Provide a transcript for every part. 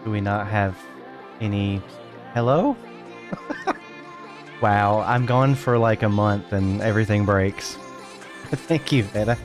Do we not have any... Hello? Wow, I'm gone for like a month and everything breaks. Thank you, Veda.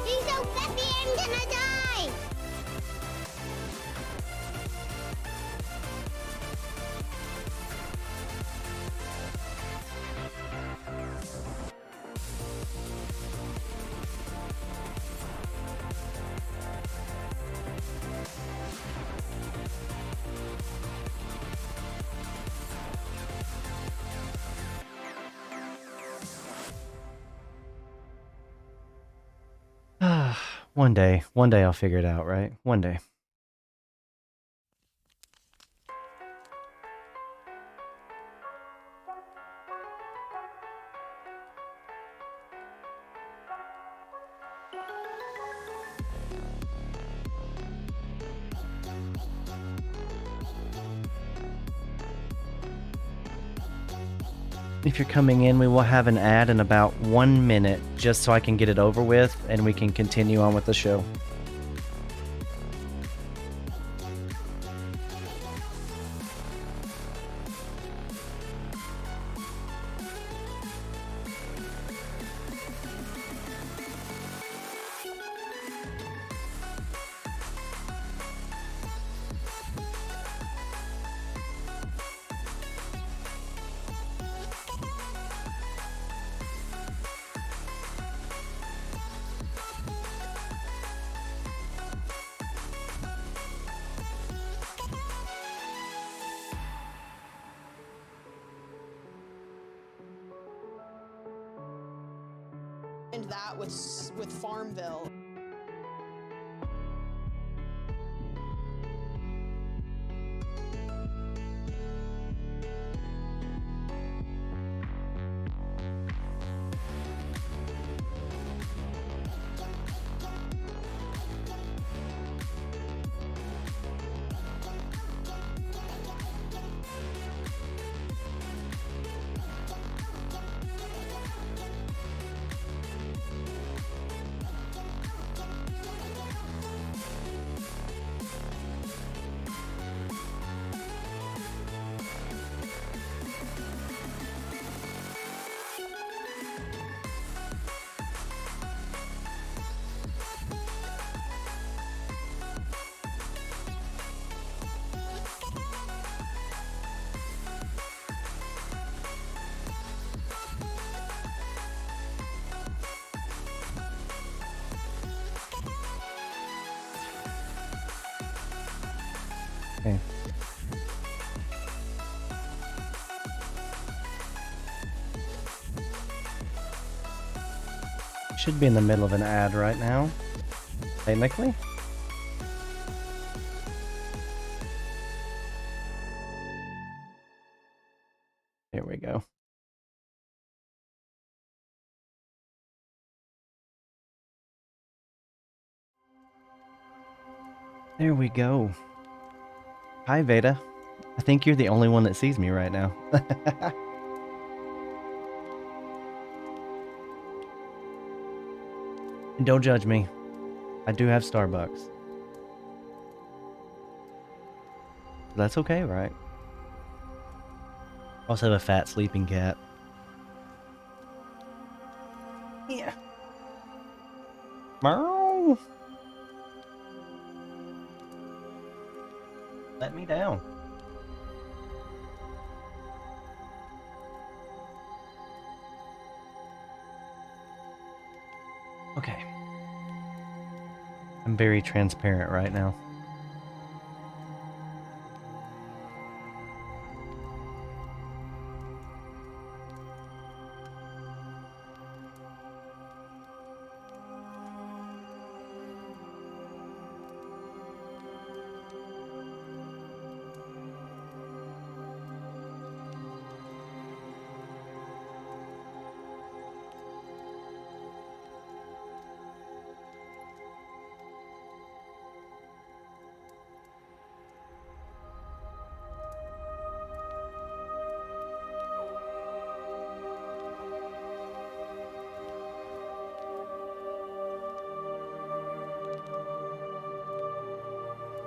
He's so fluffy, I'm gonna die! One day I'll figure it out, right? One day. If you're coming in, we will have an ad in about 1 minute, just so I can get it over with and we can continue on with the show. And that with Farmville. Okay. Should be in the middle of an ad right now, technically. Here we go. There we go. Hi, Veda. I think you're the only one that sees me right now. And don't judge me. I do have Starbucks. That's okay, right? Also have a fat sleeping cat. Yeah. Meow. Let me down. Okay. I'm very transparent right now.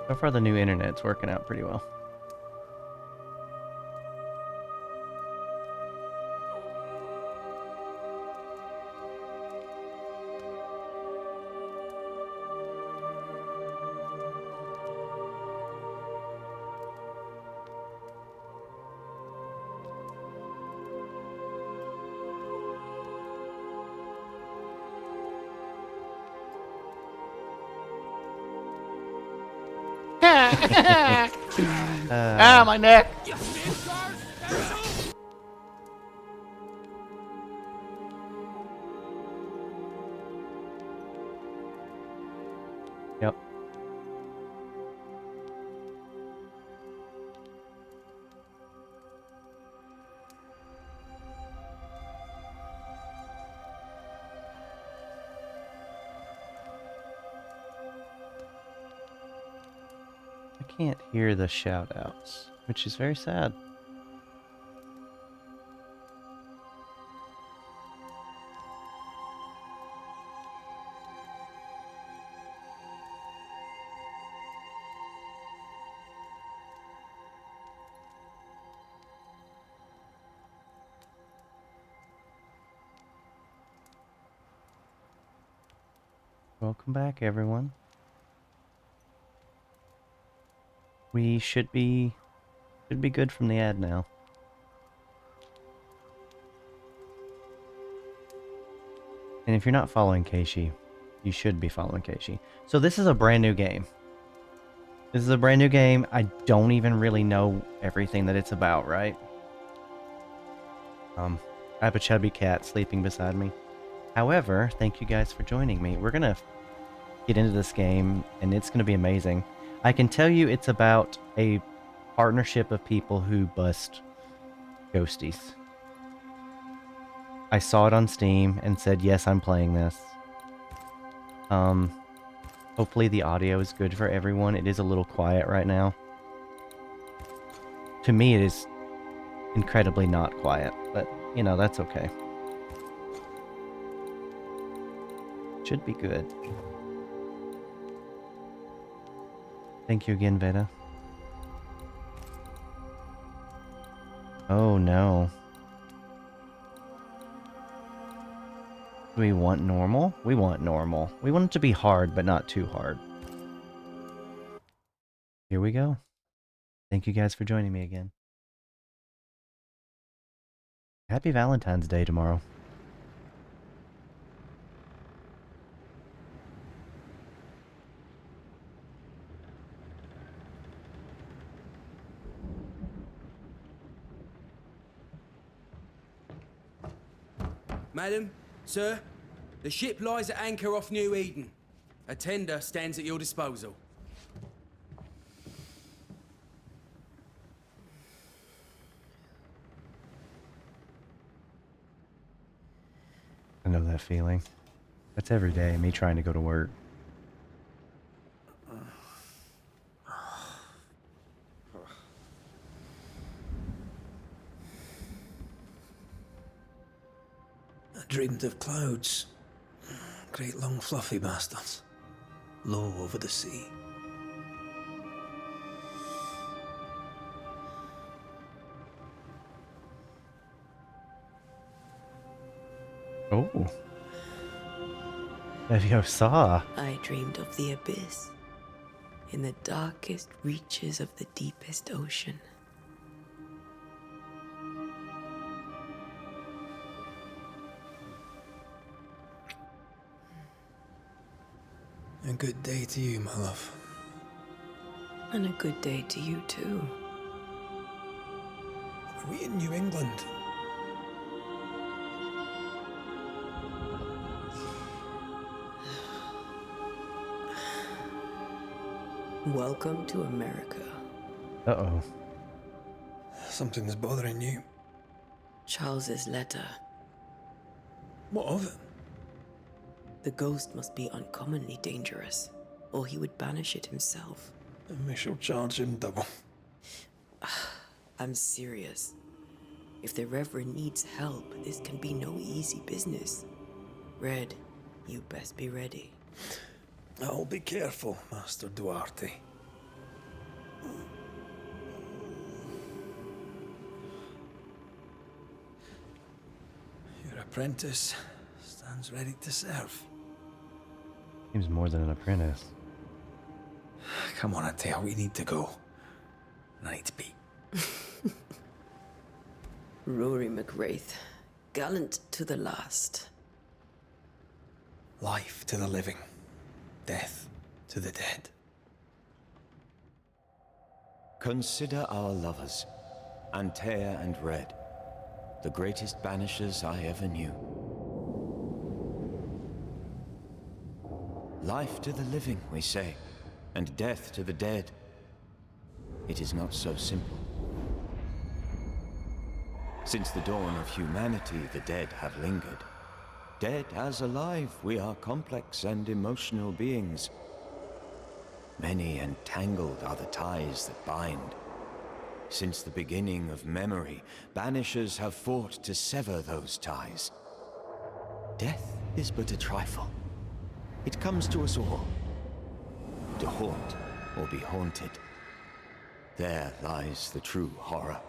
So far, the new internet's working out pretty well. Ah, my neck. can't hear the shout outs, which is very sad. Welcome back, everyone. We should be good from the ad now. And if you're not following Keishi, you should be following Keishi. So this is a brand new game. This is a brand new game. I don't even really know everything that it's about, right? I have a chubby cat sleeping beside me. However, thank you guys for joining me. We're gonna get into this game, and it's gonna be amazing. I can tell you it's about a partnership of people who bust ghosties. I saw it on Steam and said, yes, I'm playing this. Hopefully the audio is good for everyone. It is a little quiet right now. To me, it is incredibly not quiet, but, you know, that's okay. Should be good. Thank you again, Veda. Oh, no. Do we want normal? We want normal. We want it to be hard, but not too hard. Here we go. Thank you guys for joining me again. Happy Valentine's Day tomorrow. Madam, sir, the ship lies at anchor off New Eden. A tender stands at your disposal. I know that feeling. That's every day, me trying to go to work. I dreamed of clouds. Great long fluffy bastards. Low over the sea. Oh. Leviosa. I dreamed of the abyss, in the darkest reaches of the deepest ocean. A good day to you, my love. And a good day to you too. Are we in New England? Welcome to America. Uh-oh. Something's bothering you. Charles's letter. What of it? The ghost must be uncommonly dangerous, or he would banish it himself. And we shall charge him double. I'm serious. If the Reverend needs help, this can be no easy business. Red, you best be ready. I'll be careful, Master Duarte. Your apprentice stands ready to serve. Seems more than an apprentice. Come on, Atea, we need to go. I need to be. Rory McWraith, gallant to the last. Life to the living. Death to the dead. Consider our lovers, Antea and Red, the greatest banishers I ever knew. Life to the living, we say, and death to the dead. It is not so simple. Since the dawn of humanity, the dead have lingered. Dead as alive, we are complex and emotional beings. Many and tangled are the ties that bind. Since the beginning of memory, Banishers have fought to sever those ties. Death is but a trifle. It comes to us all. To haunt or be haunted. There lies the true horror.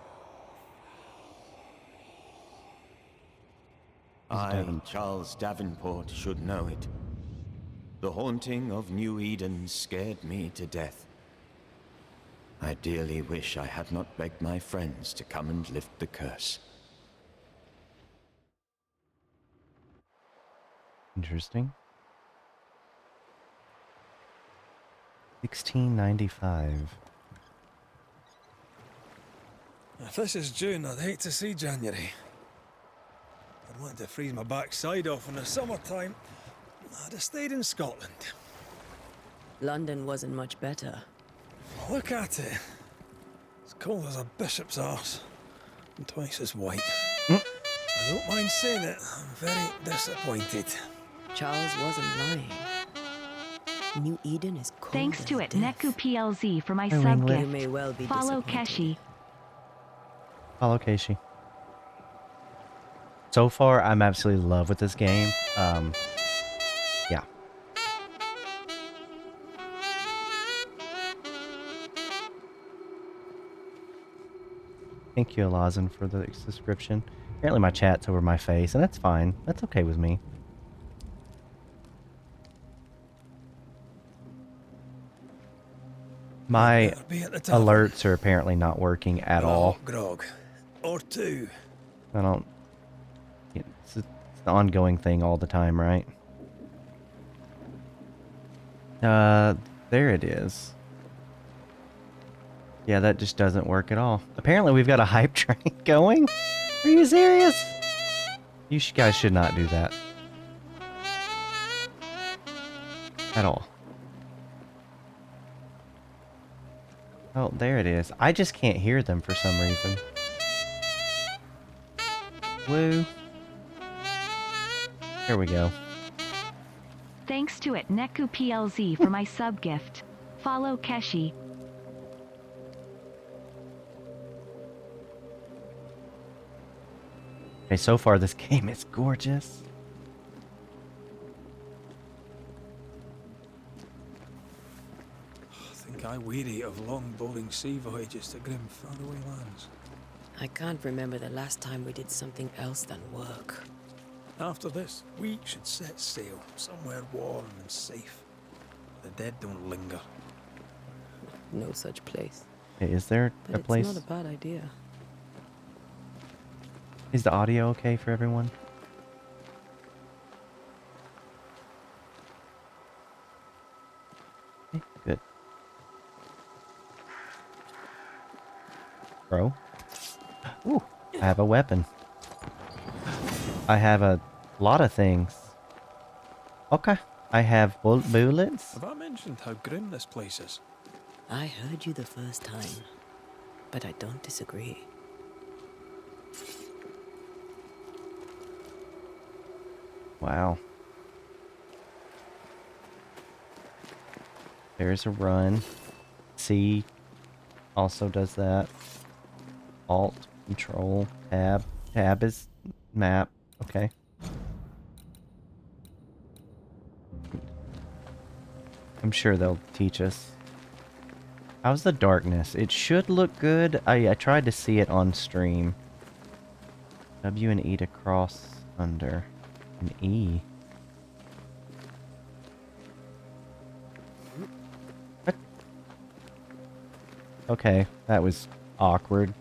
I, Charles Davenport, should know it. The haunting of New Eden scared me to death. I dearly wish I had not begged my friends to come and lift the curse. Interesting. 1695. If this is June, I'd hate to see January. I'd want to freeze my backside off in the summertime. I'd have stayed in Scotland. London wasn't much better. Look at it. As cold as a bishop's arse. And twice as white. I don't mind saying it, I'm very disappointed. Charles wasn't lying. New Eden is cold. Thanks to as it, death. Neku PLZ for my Hi, sub Ringlet. You gift. may well be Follow disappointed. Keshi. Follow Casey. So far, I'm absolutely in love with this game. Yeah. Thank you, Alazin, for the subscription. Apparently my chat's over my face, and that's fine. That's okay with me. My Better be at the top. alerts are apparently not working at all. Grog. Or two. I don't... It's an ongoing thing all the time, right? There it is. Yeah, that just doesn't work at all. Apparently we've got a hype train going? Are you serious? You guys should not do that. At all. Oh, there it is. I just can't hear them for some reason. Woo. Here we go. Thanks to it, Neku PLZ for my sub gift. Follow Keshi. Okay, so far this game is gorgeous. I think I weary of long, boring sea voyages to grim, faraway lands. I can't remember the last time we did something else than work. After this, we should set sail somewhere warm and safe. The dead don't linger. No such place. Okay, is there But a it's place? not a bad idea. Is the audio okay for everyone? Okay, good. Bro. Ooh, I have a weapon. I have a lot of things. Okay. I have bullets. Have I mentioned how grim this place is? I heard you the first time, but I don't disagree. Wow. There's a run. C also does that. Alt, control, tab. Tab is map. Okay. I'm sure they'll teach us. How's the darkness? It should look good. I tried to see it on stream. W and E to cross under. And E. What? Okay, that was awkward.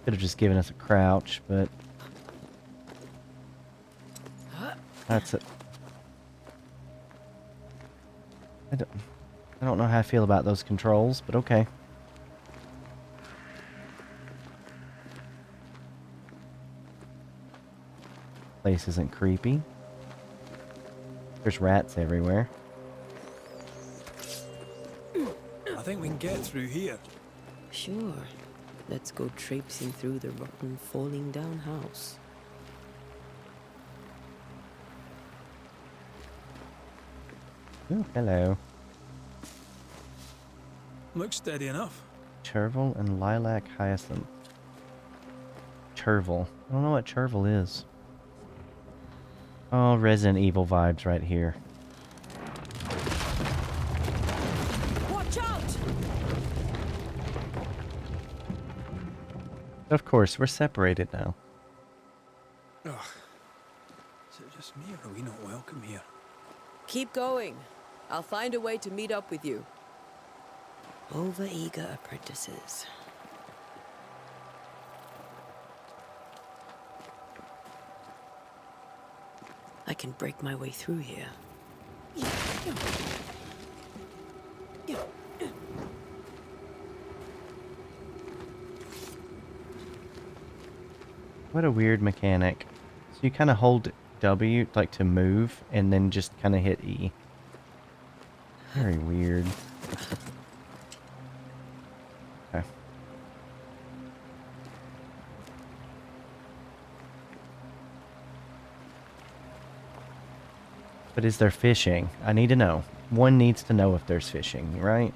Could have just given us a crouch, but that's it. I don't know how I feel about those controls, but okay. Place isn't creepy. There's rats everywhere. I think we can get through here. Sure. Let's go traipsing through the rotten, falling down house. Ooh, hello. Looks steady enough. Chervil and lilac hyacinth. Chervil. I don't know what chervil is. Oh, Resident Evil vibes right here. Watch out! Of course, we're separated now. Ugh. Is it just me or are we not welcome here? Keep going. I'll find a way to meet up with you. Over-eager apprentices. I can break my way through here. What a weird mechanic. So you kind of hold W, like to move, and then just kind of hit E. Very weird. Okay. But is there fishing? I need to know. One needs to know if there's fishing, right?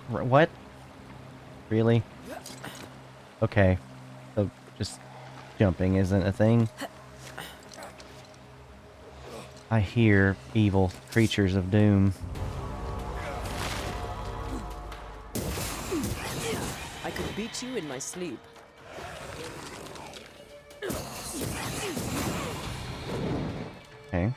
What? Really? Okay. So just jumping isn't a thing. I hear evil creatures of doom. I could beat you in my sleep. Okay.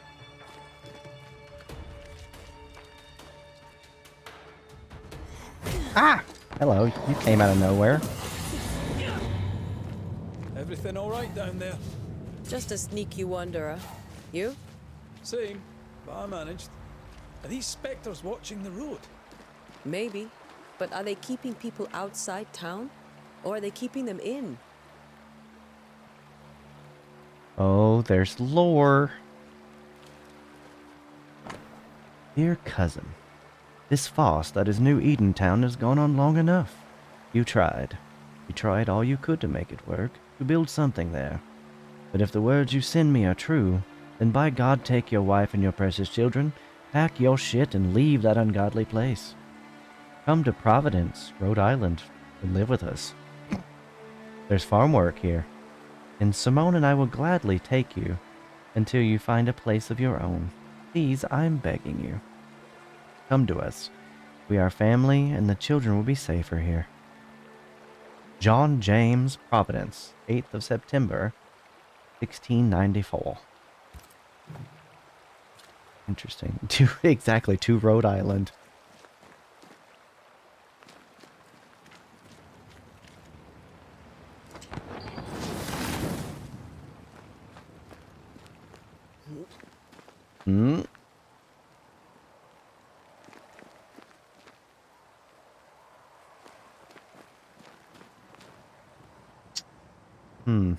Ah! Hello, you came out of nowhere. Everything all right down there? Just a sneaky wanderer. You? Same, but I managed. Are these spectres watching the road? Maybe. But are they keeping people outside town? Or are they keeping them in? Oh, there's lore. Dear cousin, this fast that is New Edentown has gone on long enough. You tried. You tried all you could to make it work, to build something there. But if the words you send me are true, then by God take your wife and your precious children, pack your shit and leave that ungodly place. Come to Providence, Rhode Island, and live with us. There's farm work here, and Simone and I will gladly take you until you find a place of your own. Please, I'm begging you. Come to us. We are family, and the children will be safer here. John James, Providence, 8th of September, 1694. Interesting. Exactly, to Rhode Island. Hmm. Hmm.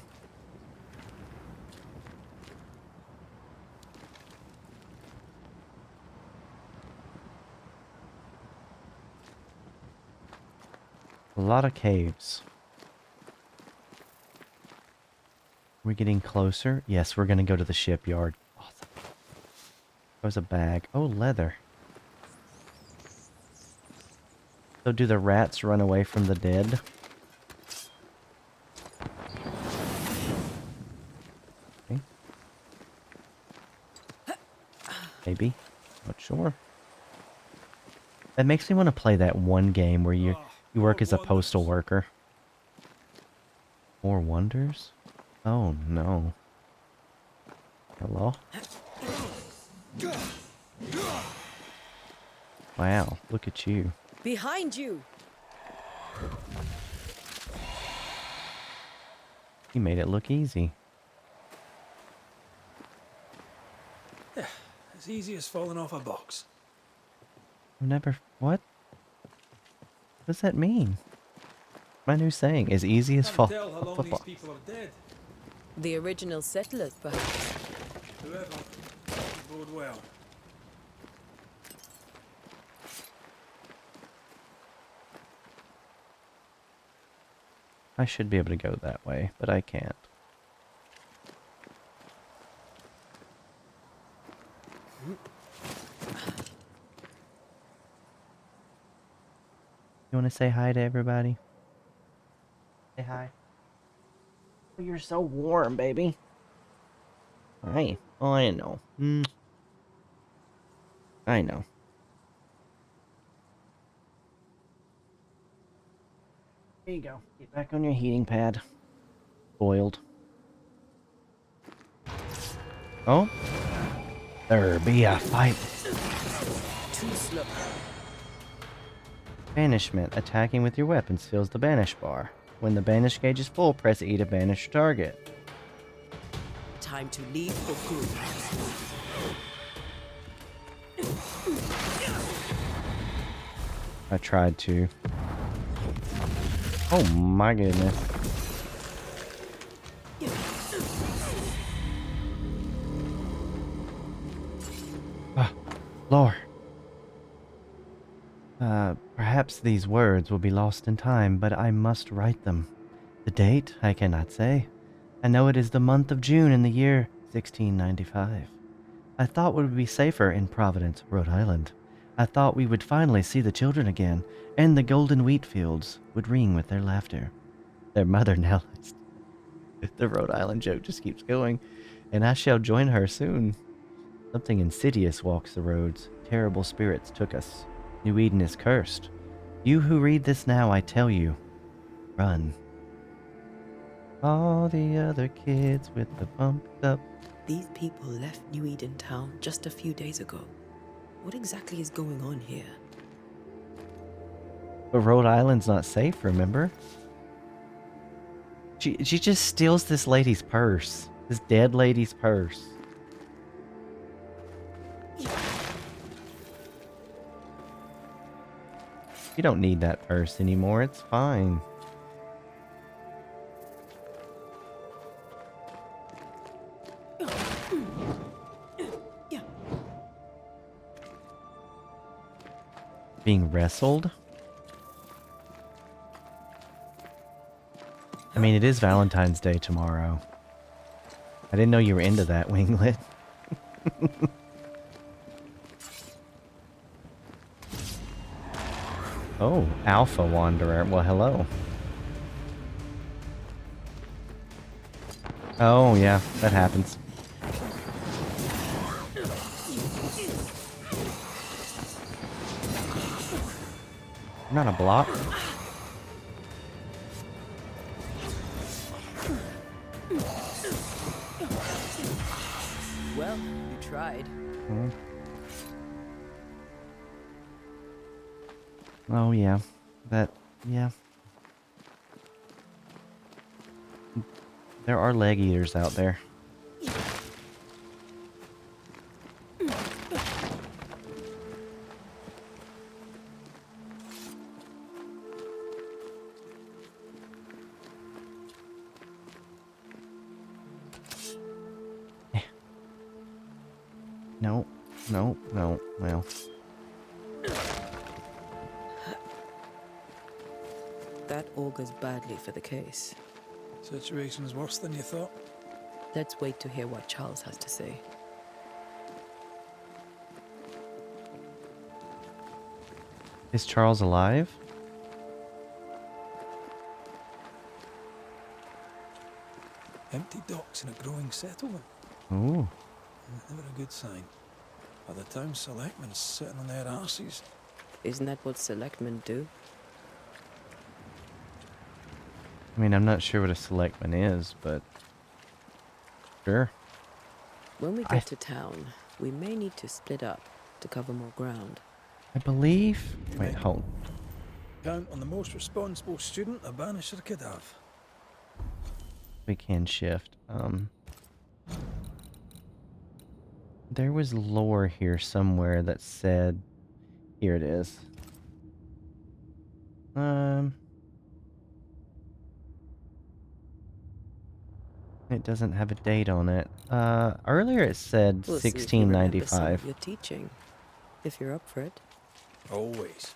A lot of caves. We're getting closer. Yes, we're gonna go to the shipyard. Awesome. There's a bag. Oh, leather. So do the rats run away from the dead? Okay. Maybe. Not sure. That makes me want to play that one game where you work as a postal worker. More wonders? Oh no. Hello? Wow, look at you. Behind you! You made it look easy. As easy as falling off a box. I've never... What? What does that mean? My new saying, as easy as fall Can't tell how off long a these box. people are dead. The original settlers, perhaps. Whoever, doesn't bode well. I should be able to go that way, but I can't. You want to say hi to everybody? Say hi. Oh, you're so warm, baby. Hi. Oh, I know. I know. There you go. Get back on your heating pad. Boiled. Oh? There be a fight. Too slow. Banishment. Attacking with your weapons fills the banish bar. When the banish gauge is full, press E to banish your target. Time to leave for good. I tried to. Oh my goodness. Lord. Perhaps these words will be lost in time, but I must write them. The date, I cannot say. I know it is the month of June in the year 1695. I thought we would be safer in Providence, Rhode Island. I thought we would finally see the children again, and the golden wheat fields would ring with their laughter. Their mother now lies. The Rhode Island joke just keeps going, and I shall join her soon. Something insidious walks the roads. Terrible spirits took us. New Eden is cursed. You who read this now, I tell you, run. All the other kids with the bumped up. These people left New Eden town just a few days ago. What exactly is going on here? But Rhode Island's not safe, remember? She just steals this lady's purse. This dead lady's purse. You don't need that purse anymore. It's fine. Being wrestled? I mean, it is Valentine's Day tomorrow. I didn't know you were into that, Winglet. Oh, Alpha Wanderer. Well, hello. Oh, yeah, that happens. Not a block. Well, you tried. Oh, yeah. Yeah. There are leg eaters out there. No, well. That augurs badly for the case. Situation's worse than you thought. Let's wait to hear what Charles has to say. Is Charles alive? Empty docks in a growing settlement. Ooh. Never a good sign. By the town selectmen sitting on their arses. Isn't that what selectmen do? I mean, I'm not sure what a selectman is, but sure. When we get to town, we may need to split up to cover more ground. I believe... Wait, hold. Count on the most responsible student a Banisher could have. We can shift. There was lore here somewhere that said... Here it is. It doesn't have a date on it. Earlier it said We'll see if you remember some 1695. of your teaching, if you're up for it. Always.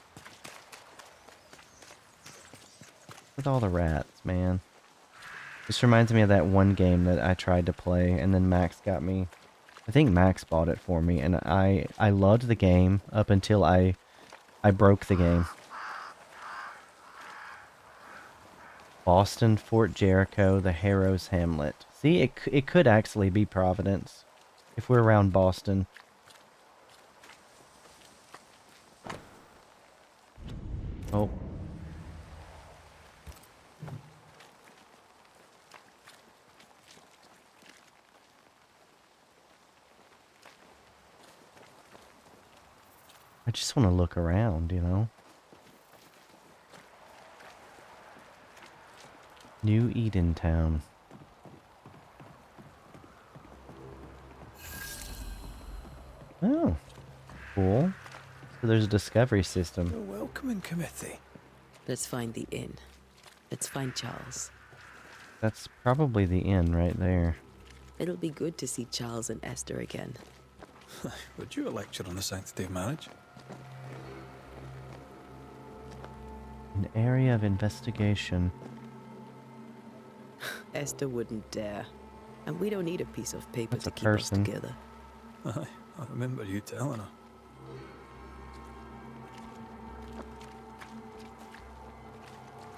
With all the rats, man. This reminds me of that one game that I tried to play, and then Max got me. I think Max bought it for me, and I loved the game up until I broke the game. Boston, Fort Jericho, the Harrows Hamlet. See, it could actually be Providence if we're around Boston. Oh. I just want to look around, you know. New Edentown. Oh, cool. So there's a discovery system. A welcoming committee. Let's find the inn. Let's find Charles. That's probably the inn right there. It'll be good to see Charles and Esther again. Would you a lecture on the sanctity of marriage? An area of investigation. Esther wouldn't dare. And we don't need a piece of paper That's to a keep us person. together. Aye, I remember you telling her.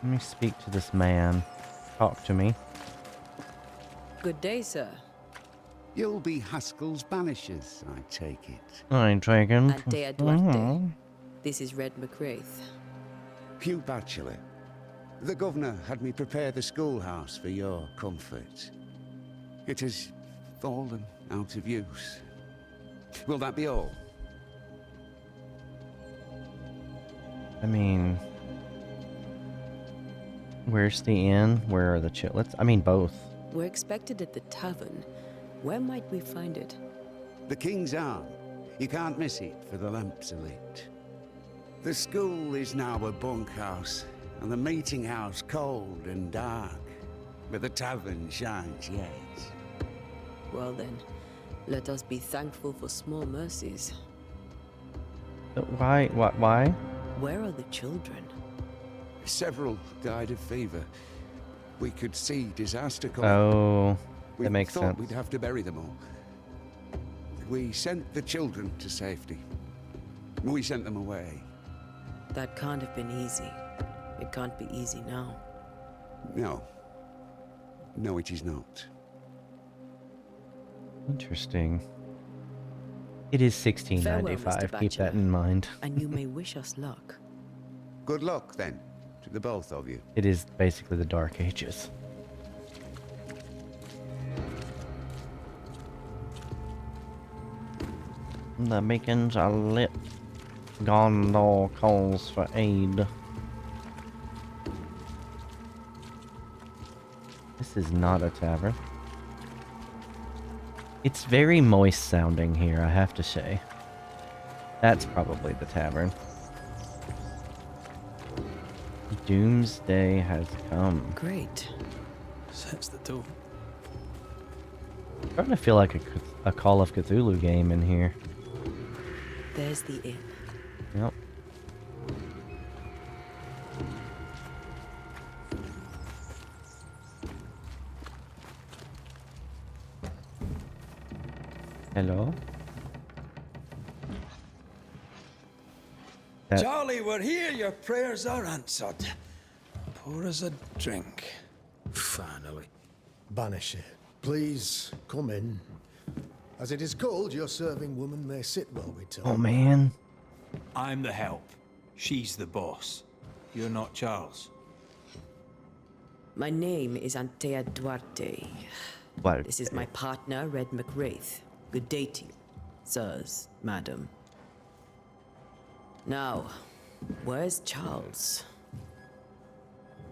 Let me speak to this man. Talk to me. Good day, sir. You'll be Haskell's Banishers, I take it. I'm taken. Antea Duarte. This is Red McWraith. Hugh Bachelor. The governor had me prepare the schoolhouse for your comfort. It has fallen out of use. Will that be all? I mean, where's the inn? Where are the chitlets? I mean, both. We're expected at the tavern. Where might we find it? The King's Arm. You can't miss it, for the lamps are lit. The school is now a bunkhouse, and the meeting house cold and dark. But the tavern shines yet. Well then, let us be thankful for small mercies. Why? Why? Where are the children? Several died of fever. We could see disaster coming. Oh, We that makes thought sense. we'd have to bury them all. We sent the children to safety. We sent them away. That can't have been easy. It can't be easy now. No. No, it is not. Interesting. It is Farewell, 1695. Mr. Keep that Bachelor. in mind. And you may wish us luck. Good luck, then, to the both of you. It is basically the Dark Ages. The beacons are lit. Gondor calls for aid. This is not a tavern. It's very moist sounding here, I have to say. That's probably the tavern. Doomsday has come. Great. Sets the tone. Starting to feel like a Call of Cthulhu game in here. There's the inn. Yep. Hello? Charlie, we're here. Your prayers are answered. Pour us a drink. Finally. Banisher, please come in. As it is called, your serving woman may sit while we talk. Oh man. I'm the help. She's the boss. You're not Charles. My name is Antea Duarte. What? This is my partner, Red McWraith. Good day to you, sirs, madam. Now, where's Charles?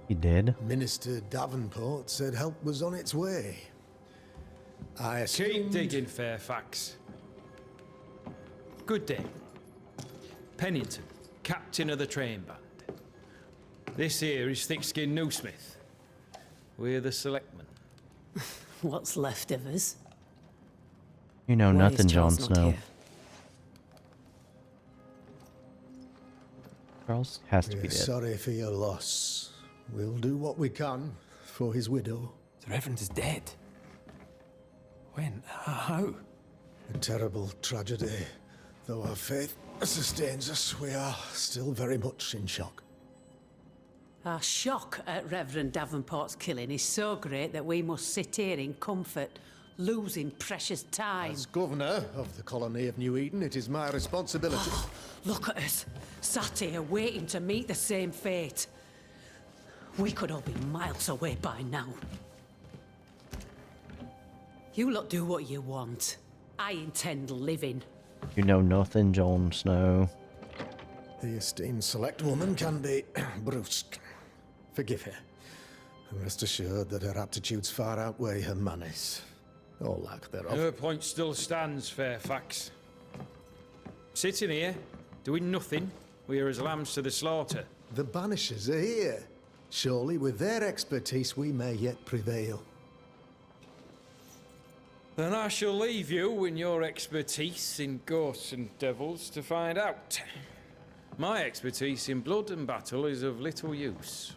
He did? Minister Davenport said help was on its way. I assumed... Keep digging, Fairfax. Good day. Pennington, captain of the train band. This here is Thickskin Newsmith. We're the selectmen. What's left of us? You know Why nothing, is Jon Charles not Snow. here? Charles has to be We're dead. sorry for your loss. We'll do what we can for his widow. The Reverend is dead. When? How? A terrible tragedy. Though our faith sustains us, we are still very much in shock. Our shock at Reverend Davenport's killing is so great that we must sit here in comfort, losing precious time. As governor of the colony of New Eden, it is my responsibility. Look at us, sat here waiting to meet the same fate. We could all be miles away by now. You lot do what you want. I intend living. You know nothing, Jon Snow. The esteemed select woman can be brusque. Forgive her. And rest assured that her aptitudes far outweigh her manners. Or lack thereof. Her point still stands, Fairfax. Sitting here, doing nothing, we are as lambs to the slaughter. The Banishers are here. Surely with their expertise we may yet prevail. Then I shall leave you in your expertise in ghosts and devils to find out. My expertise in blood and battle is of little use.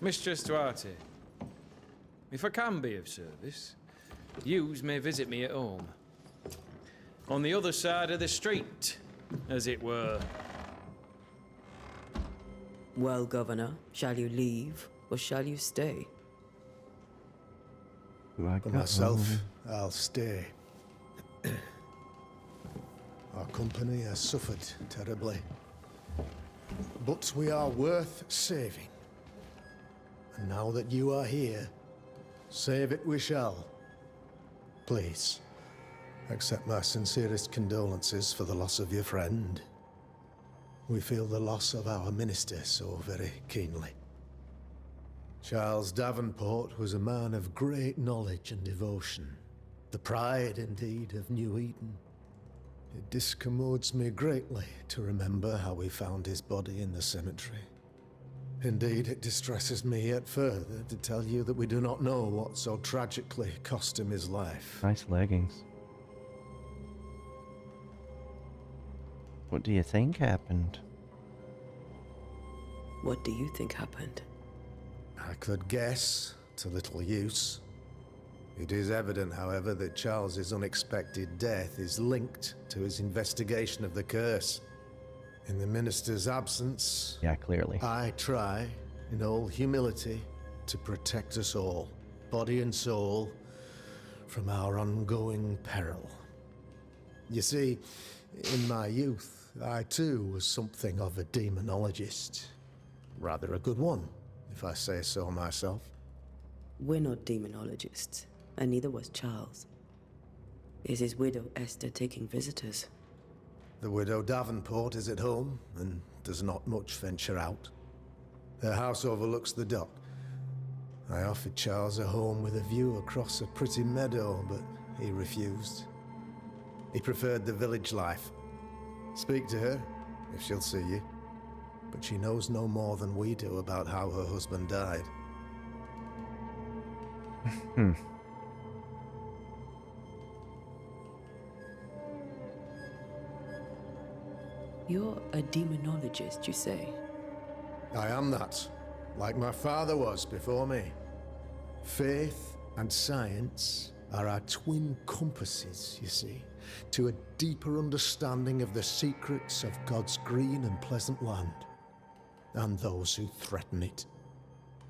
Mistress Duarte, if I can be of service, yous may visit me at home. On the other side of the street, as it were. Well, Governor, shall you leave or shall you stay? For myself, I'll stay. Our company has suffered terribly. But we are worth saving. And now that you are here, save it we shall. Please, accept my sincerest condolences for the loss of your friend. We feel the loss of our minister so very keenly. Charles Davenport was a man of great knowledge and devotion. The pride, indeed, of New Eden. It discommodes me greatly to remember how we found his body in the cemetery. Indeed, it distresses me yet further to tell you that we do not know what so tragically cost him his life. Nice leggings. What do you think happened? What do you think happened? I could guess, to little use. It is evident, however, that Charles's unexpected death is linked to his investigation of the curse. In the minister's absence, yeah, clearly, I try, in all humility, to protect us all, body and soul, from our ongoing peril. You see, in my youth, I too was something of a demonologist. Rather a good one, if I say so myself. We're not demonologists, and neither was Charles. Is his widow Esther taking visitors? The widow Davenport is at home, and does not much venture out. Her house overlooks the dock. I offered Charles a home with a view across a pretty meadow, but he refused. He preferred the village life. Speak to her, if she'll see you. But she knows no more than we do about how her husband died. You're a demonologist, you say? I am that, like my father was before me. Faith and science are our twin compasses, you see, to a deeper understanding of the secrets of God's green and pleasant land, and those who threaten it.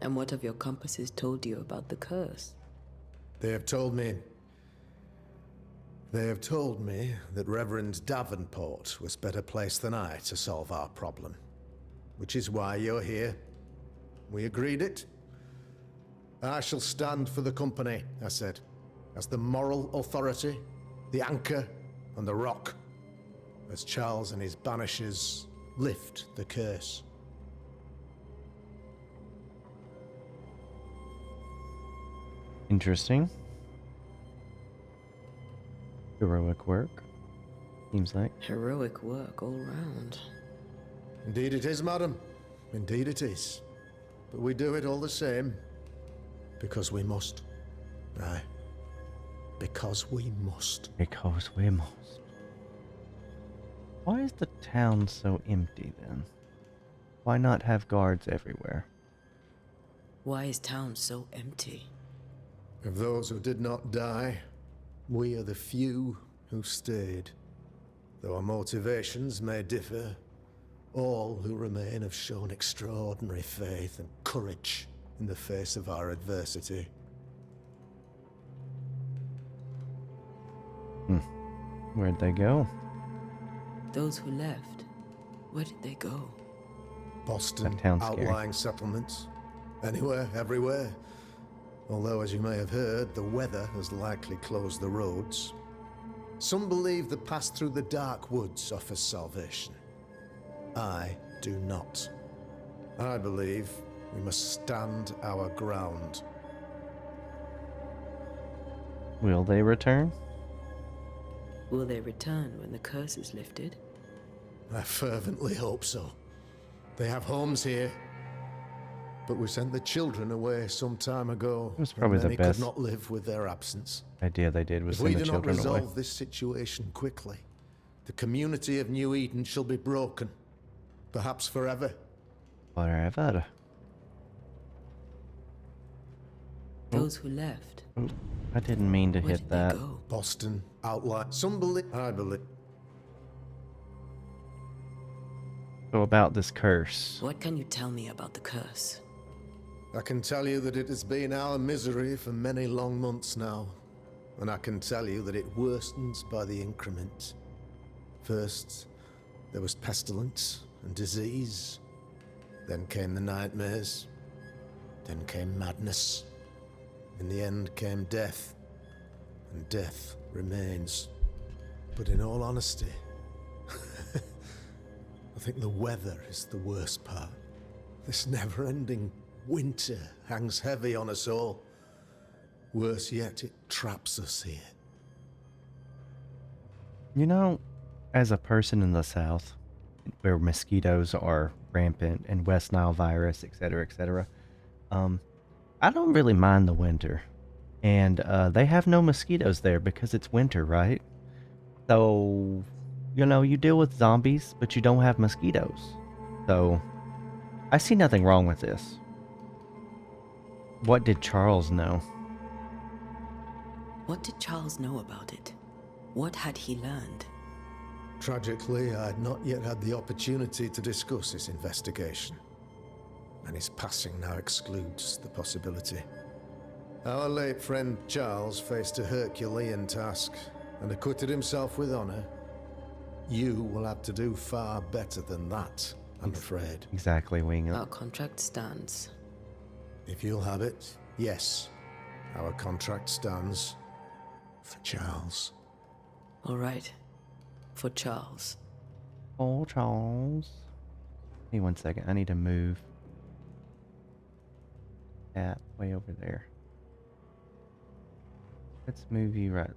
And what have your compasses told you about the curse? They have told me that Reverend Davenport was better placed than I to solve our problem. Which is why you're here. We agreed it. I shall stand for the company, I said, as the moral authority, the anchor, and the rock, as Charles and his Banishers lift the curse. Interesting. Heroic work, seems like. Heroic work all round. Indeed it is, madam. Indeed it is. But we do it all the same. Because we must. Aye. Because we must. Because we must. Why is the town so empty then? Why not have guards everywhere? Why is town so empty? Of those who did not die, we are the few who stayed. Though our motivations may differ, All who remain have shown extraordinary faith and courage in the face of our adversity. Where'd they go? Those who left, where did they go? Boston, That town's scary. outlying settlements. Anywhere, everywhere. Although, as you may have heard, the weather has likely closed the roads. Some believe the path through the dark woods offers salvation. I do not. I believe we must stand our ground. Will they return? Will they return when the curse is lifted? I fervently hope so. They have homes here. But we sent the children away some time ago. It was probably the many best could not live with their absence. idea they did was If we send the do not children away. resolve this situation quickly, the community of New Eden shall be broken. Perhaps forever. Whatever. Those who left, Oh, I didn't mean to where hit did that. they go? Boston, outline. Some believe. I believe. So about this curse. What can you tell me about the curse? I can tell you that it has been our misery for many long months now. And I can tell you that it worstens by the increment. First, there was pestilence and disease. Then came the nightmares. Then came madness. In the end came death. And death remains. But in all honesty, I think the weather is the worst part. This never-ending winter hangs heavy on us all. Worse yet, it traps us here. You know, as a person in the South, where mosquitoes are rampant and West Nile virus, etc., I don't really mind the winter. And they have no mosquitoes there because it's winter, right? So, you know, you deal with zombies, but you don't have mosquitoes. So, I see nothing wrong with this. What did Charles know? What did Charles know about it? What had he learned? Tragically, I had not yet had the opportunity to discuss his investigation. And his passing now excludes the possibility. Our late friend Charles faced a Herculean task and acquitted himself with honor. You will have to do far better than that, I'm afraid. Exactly, Wing. Our contract stands. If you'll have it, yes. Our contract stands for Charles. All right. For Charles. Oh, Charles. Hey, 1 second. I need to move that way over there. Let's move you right.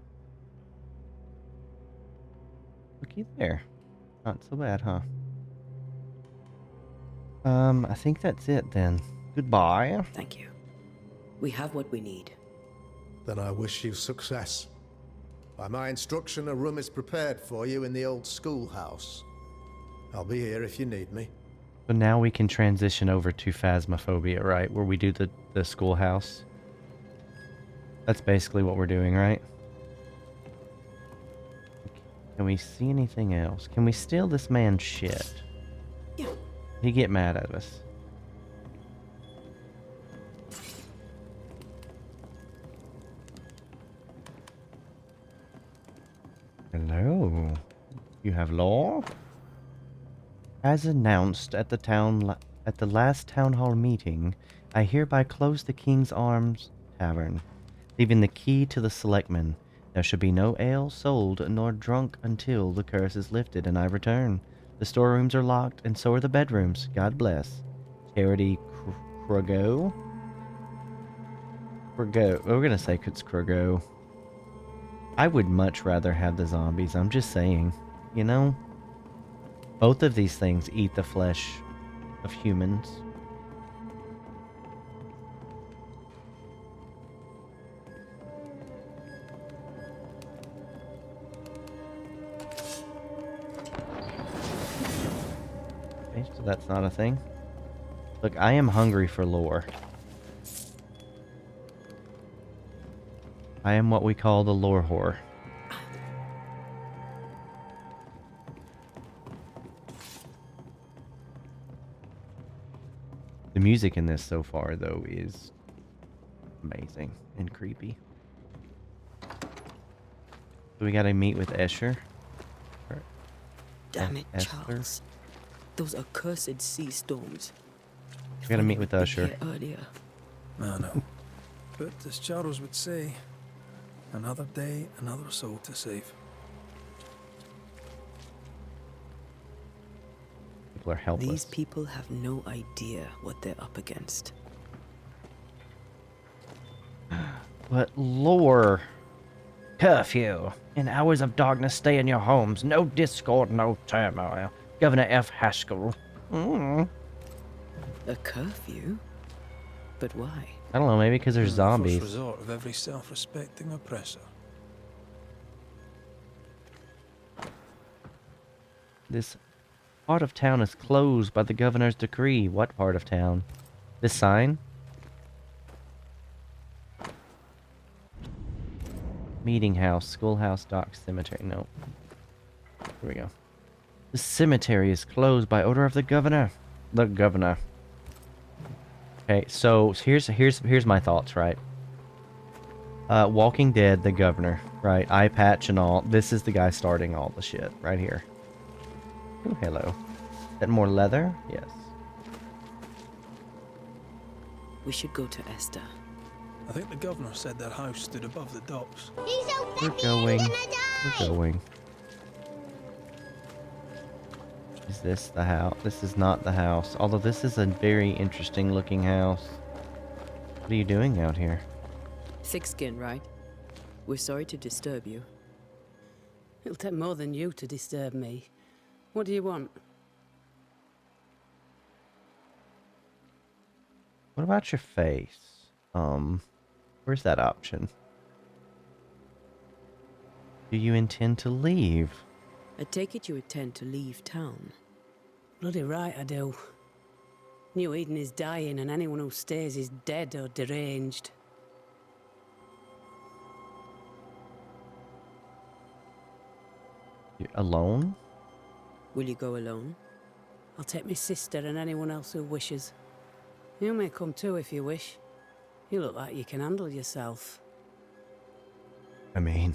Looky there. Not so bad, huh? I think that's it then. Goodbye. Thank you. We have what we need. Then I wish you success. By my instruction, a room is prepared for you in the old schoolhouse. I'll be here if you need me. So now we can transition over to Phasmophobia, right? Where we do the schoolhouse. That's basically what we're doing, right? Can we see anything else? Can we steal this man's shit? Yeah. He get mad at us. Hello. You have law? As announced at the last town hall meeting, I hereby close the King's Arms Tavern, leaving the key to the selectmen. There should be no ale sold nor drunk until the curse is lifted and I return. The storerooms are locked, and so are the bedrooms. God bless. Charity Krogo? Krogo. We're gonna say it's Krogo. I would much rather have the zombies, I'm just saying. You know? Both of these things eat the flesh of humans. Okay, so that's not a thing. Look, I am hungry for lore. I am what we call the lore whore. The music in this so far, though, is amazing and creepy. So we gotta meet with Escher. Damn it, Esther. Charles. Those accursed sea storms. We gotta meet with Been Usher. here earlier. I know. But as Charles would say, another day, another soul to save. People are helpless. These people have no idea what they're up against. But lore. Curfew. In hours of darkness, stay in your homes. No discord, no turmoil. Governor F. Haskell. A curfew? But why? I don't know, maybe because there's The zombies. first resort of every self-respecting oppressor. This part of town is closed by the governor's decree. What part of town? This sign? Meeting house, schoolhouse, dock, cemetery. No. Here we go. The cemetery is closed by order of the governor. The governor. Okay, so here's my thoughts, right? Walking Dead, the governor, right? Eye patch and all. This is the guy starting all the shit right here. Oh, hello. Is that more leather? Yes. We should go to Esther. I think the governor said their house stood above the docks. We're going. We're going. Is this the house? This is not the house. Although this is a very interesting looking house. What are you doing out here? Thick skin, right? We're sorry to disturb you. It'll take more than you to disturb me. What do you want? What about your face? Where's that option? Do you intend to leave? I take it you intend to leave town. Bloody right I do. New Eden is dying and anyone who stays is dead or deranged. You're alone? Will you go alone? I'll take my sister and anyone else who wishes. You may come too if you wish. You look like you can handle yourself. I mean...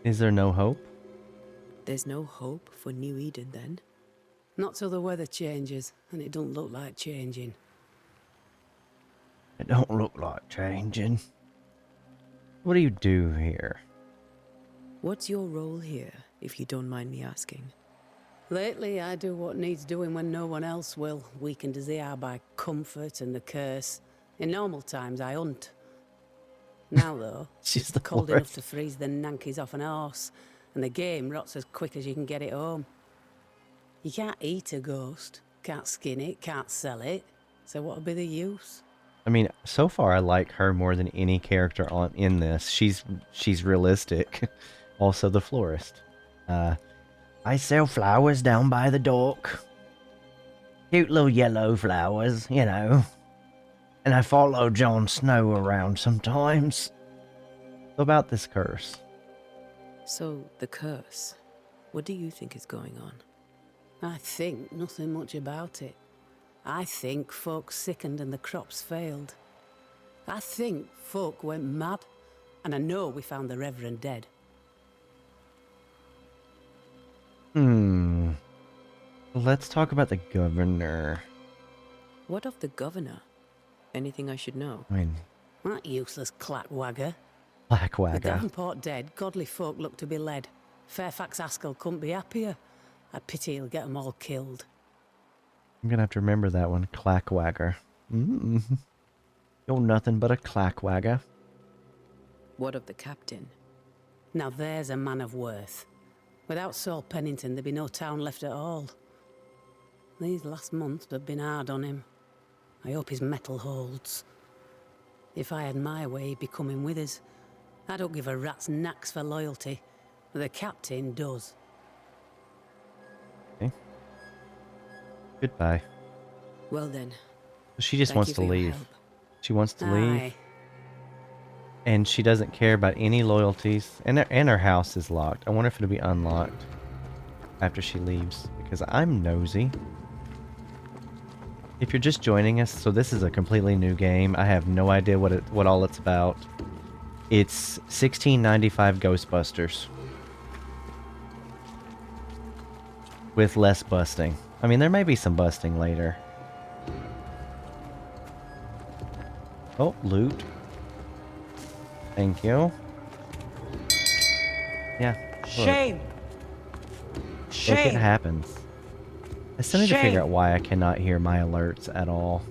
Is there no hope? There's no hope for New Eden then? Not till the weather changes, and it don't look like changing. It don't look like changing. What do you do here? What's your role here, if you don't mind me asking? Lately, I do what needs doing when no one else will, weakened as they are by comfort and the curse. In normal times, I hunt. Now, though, She's it's the cold worst. enough to freeze the nankies off an horse, and the game rots as quick as you can get it home. You can't eat a ghost, can't skin it, can't sell it, so what'll be the use? I mean, so far I like her more than any character in this. She's realistic. Also the florist. I sell flowers down by the dock. Cute little yellow flowers, you know. And I follow Jon Snow around sometimes. What about this curse? So, the curse. What do you think is going on? I think nothing much about it. I think folk sickened and the crops failed. I think folk went mad, and I know we found the Reverend dead. Let's talk about the governor. What of the governor? Anything I should know? I mean, That useless clackwagger. With Blackwagger. Davenport dead, godly folk look to be led. Fairfax Haskell couldn't be happier. I pity he'll get 'em all killed. I'm gonna have to remember that one. Clackwagger. You're nothing but a clackwagger. What of the captain? Now there's a man of worth. Without Saul Pennington, there'd be no town left at all. These last months have been hard on him. I hope his mettle holds. If I had my way, he'd be coming with us. I don't give a rat's knacks for loyalty, but the captain does. Okay. Goodbye. Well then. She just Thank wants you to for your leave. help. She wants to leave. Aye. And she doesn't care about any loyalties. And her house is locked. I wonder if it'll be unlocked after she leaves. Because because I'm nosy. If you're just joining us, so this is a completely new game. I have no idea what all it's about. It's $16.95 Ghostbusters. With less busting. I mean, there may be some busting later. Oh, loot. Thank you. Yeah. Look. Shame! Look, it happens. I still need to figure out why I cannot hear my alerts at all.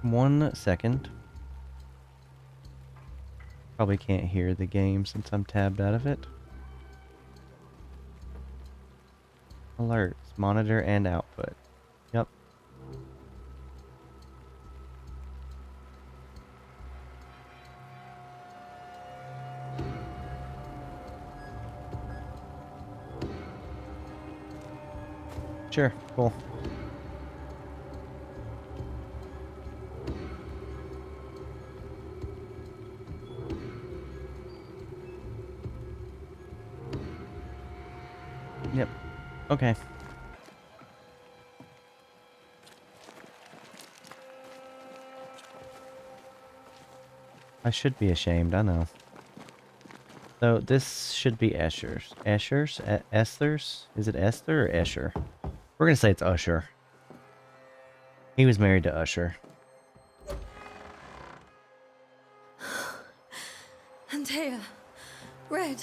One second. Probably can't hear the game since I'm tabbed out of it. Alerts, monitor and output. Yep. Sure, cool. Yep. Okay. I should be ashamed, I know. So this should be Escher's. Escher's? Esther's? Is it Esther or Escher? We're gonna say it's Usher. He was married to Usher. Antea, Red.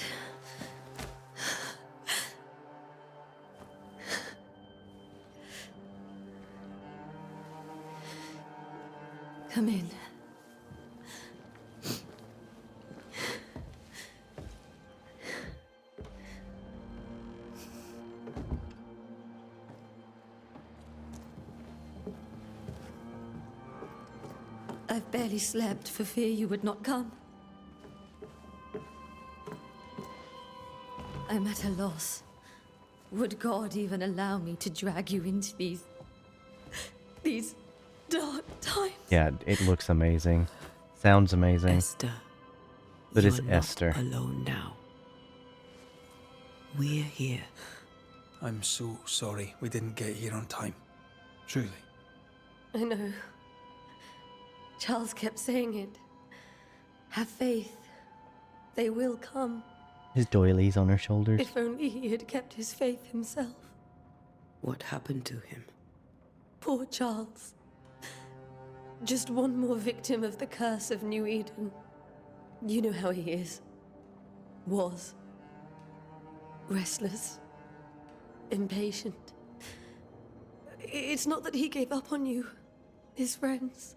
Come in. I've barely slept for fear you would not come. I'm at a loss. Would God even allow me to drag you into these dark times? Yeah, it looks amazing. Sounds amazing. Esther. But it's You're Esther. not alone now. We're here. I'm so sorry we didn't get here on time. Truly. I know. Charles kept saying it. Have faith. They will come. His doilies on her shoulders. If only he had kept his faith himself. What happened to him? Poor Charles. Just one more victim of the curse of New Eden. You know how he is. Was. Restless. Impatient. It's not that he gave up on you, his friends,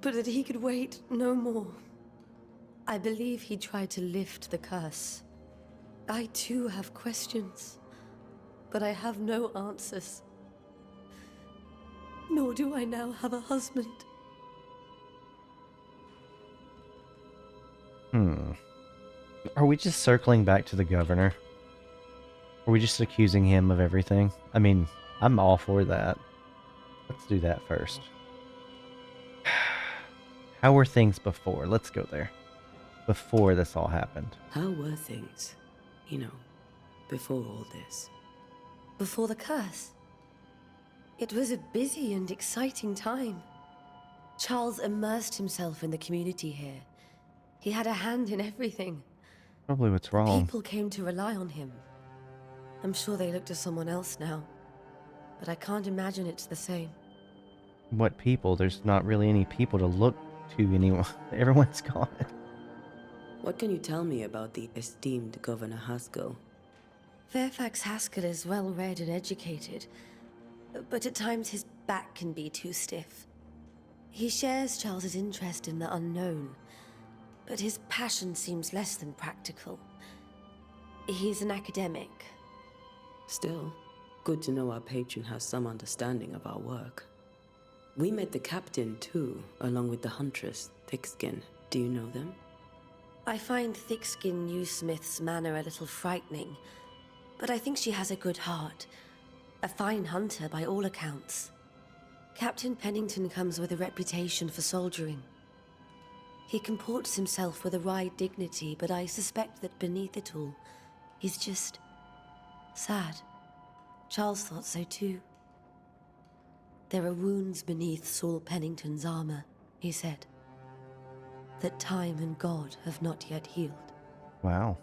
but that he could wait no more. I believe he tried to lift the curse. I too have questions, but I have no answers. Nor do I now have a husband. Are we just circling back to the governor? Are we just accusing him of everything? I mean, I'm all for that. Let's do that first. How were things before? Let's go there. Before this all happened. How were things, you know, before all this? Before the curse? It was a busy and exciting time. Charles immersed himself in the community here. He had a hand in everything. Probably what's wrong. People came to rely on him. I'm sure they look to someone else now, but I can't imagine it's the same. What people? There's not really any people to look to anymore. Everyone's gone. What can you tell me about the esteemed Governor Haskell? Fairfax Haskell is well read and educated, but at times his back can be too stiff. He shares Charles's interest in the unknown, but his passion seems less than practical. He's an academic. Still, good to know our patron has some understanding of our work. We met the captain too, along with the huntress, Thickskin. Do you know them? I find Thickskin Newsmith's manner a little frightening, but I think she has a good heart. A fine hunter by all accounts. Captain Pennington comes with a reputation for soldiering. He comports himself with a wry dignity, but I suspect that beneath it all, he's just sad. Charles thought so too. There are wounds beneath Saul Pennington's armor, he said, that time and God have not yet healed. Wow.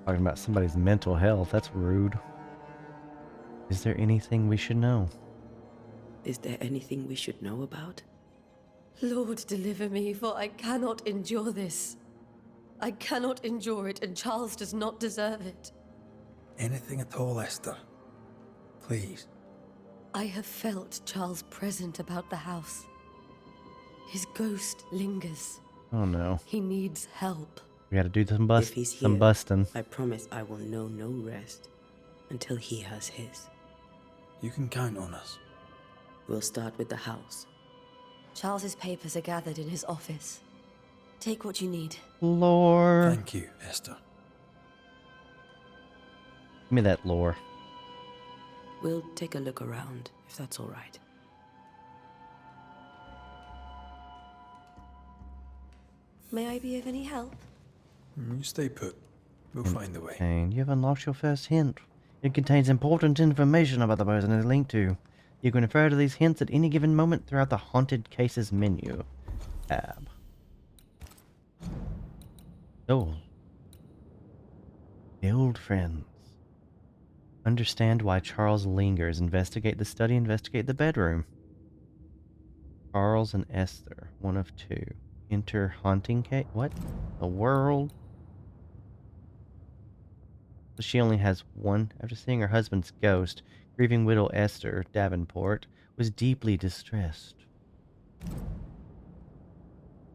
Talking about somebody's mental health, that's rude. Is there anything we should know? Is there anything we should know about? Lord, deliver me, for I cannot endure this. I cannot endure it, and Charles does not deserve it. Anything at all, Esther. Please. I have felt Charles present about the house. His ghost lingers. Oh no. He needs help. We gotta do some If he's here, busting. I promise I will know no rest until he has his. You can count on us. We'll start with the house. Charles's papers are gathered in his office. Take what you need. Lore. Thank you, Esther. Give me that lore. We'll take a look around, if that's all right. May I be of any help? You stay put. We'll find a way. And you've unlocked your first hint. It contains important information about the person it's linked to. You can refer to these hints at any given moment throughout the Haunted Cases menu tab. Oh. The old friends. Understand why Charles lingers. Investigate the study, investigate the bedroom. Charles and Esther, one of two. Enter haunting case. What? The world? She only has one. After seeing her husband's ghost, grieving widow Esther Davenport was deeply distressed.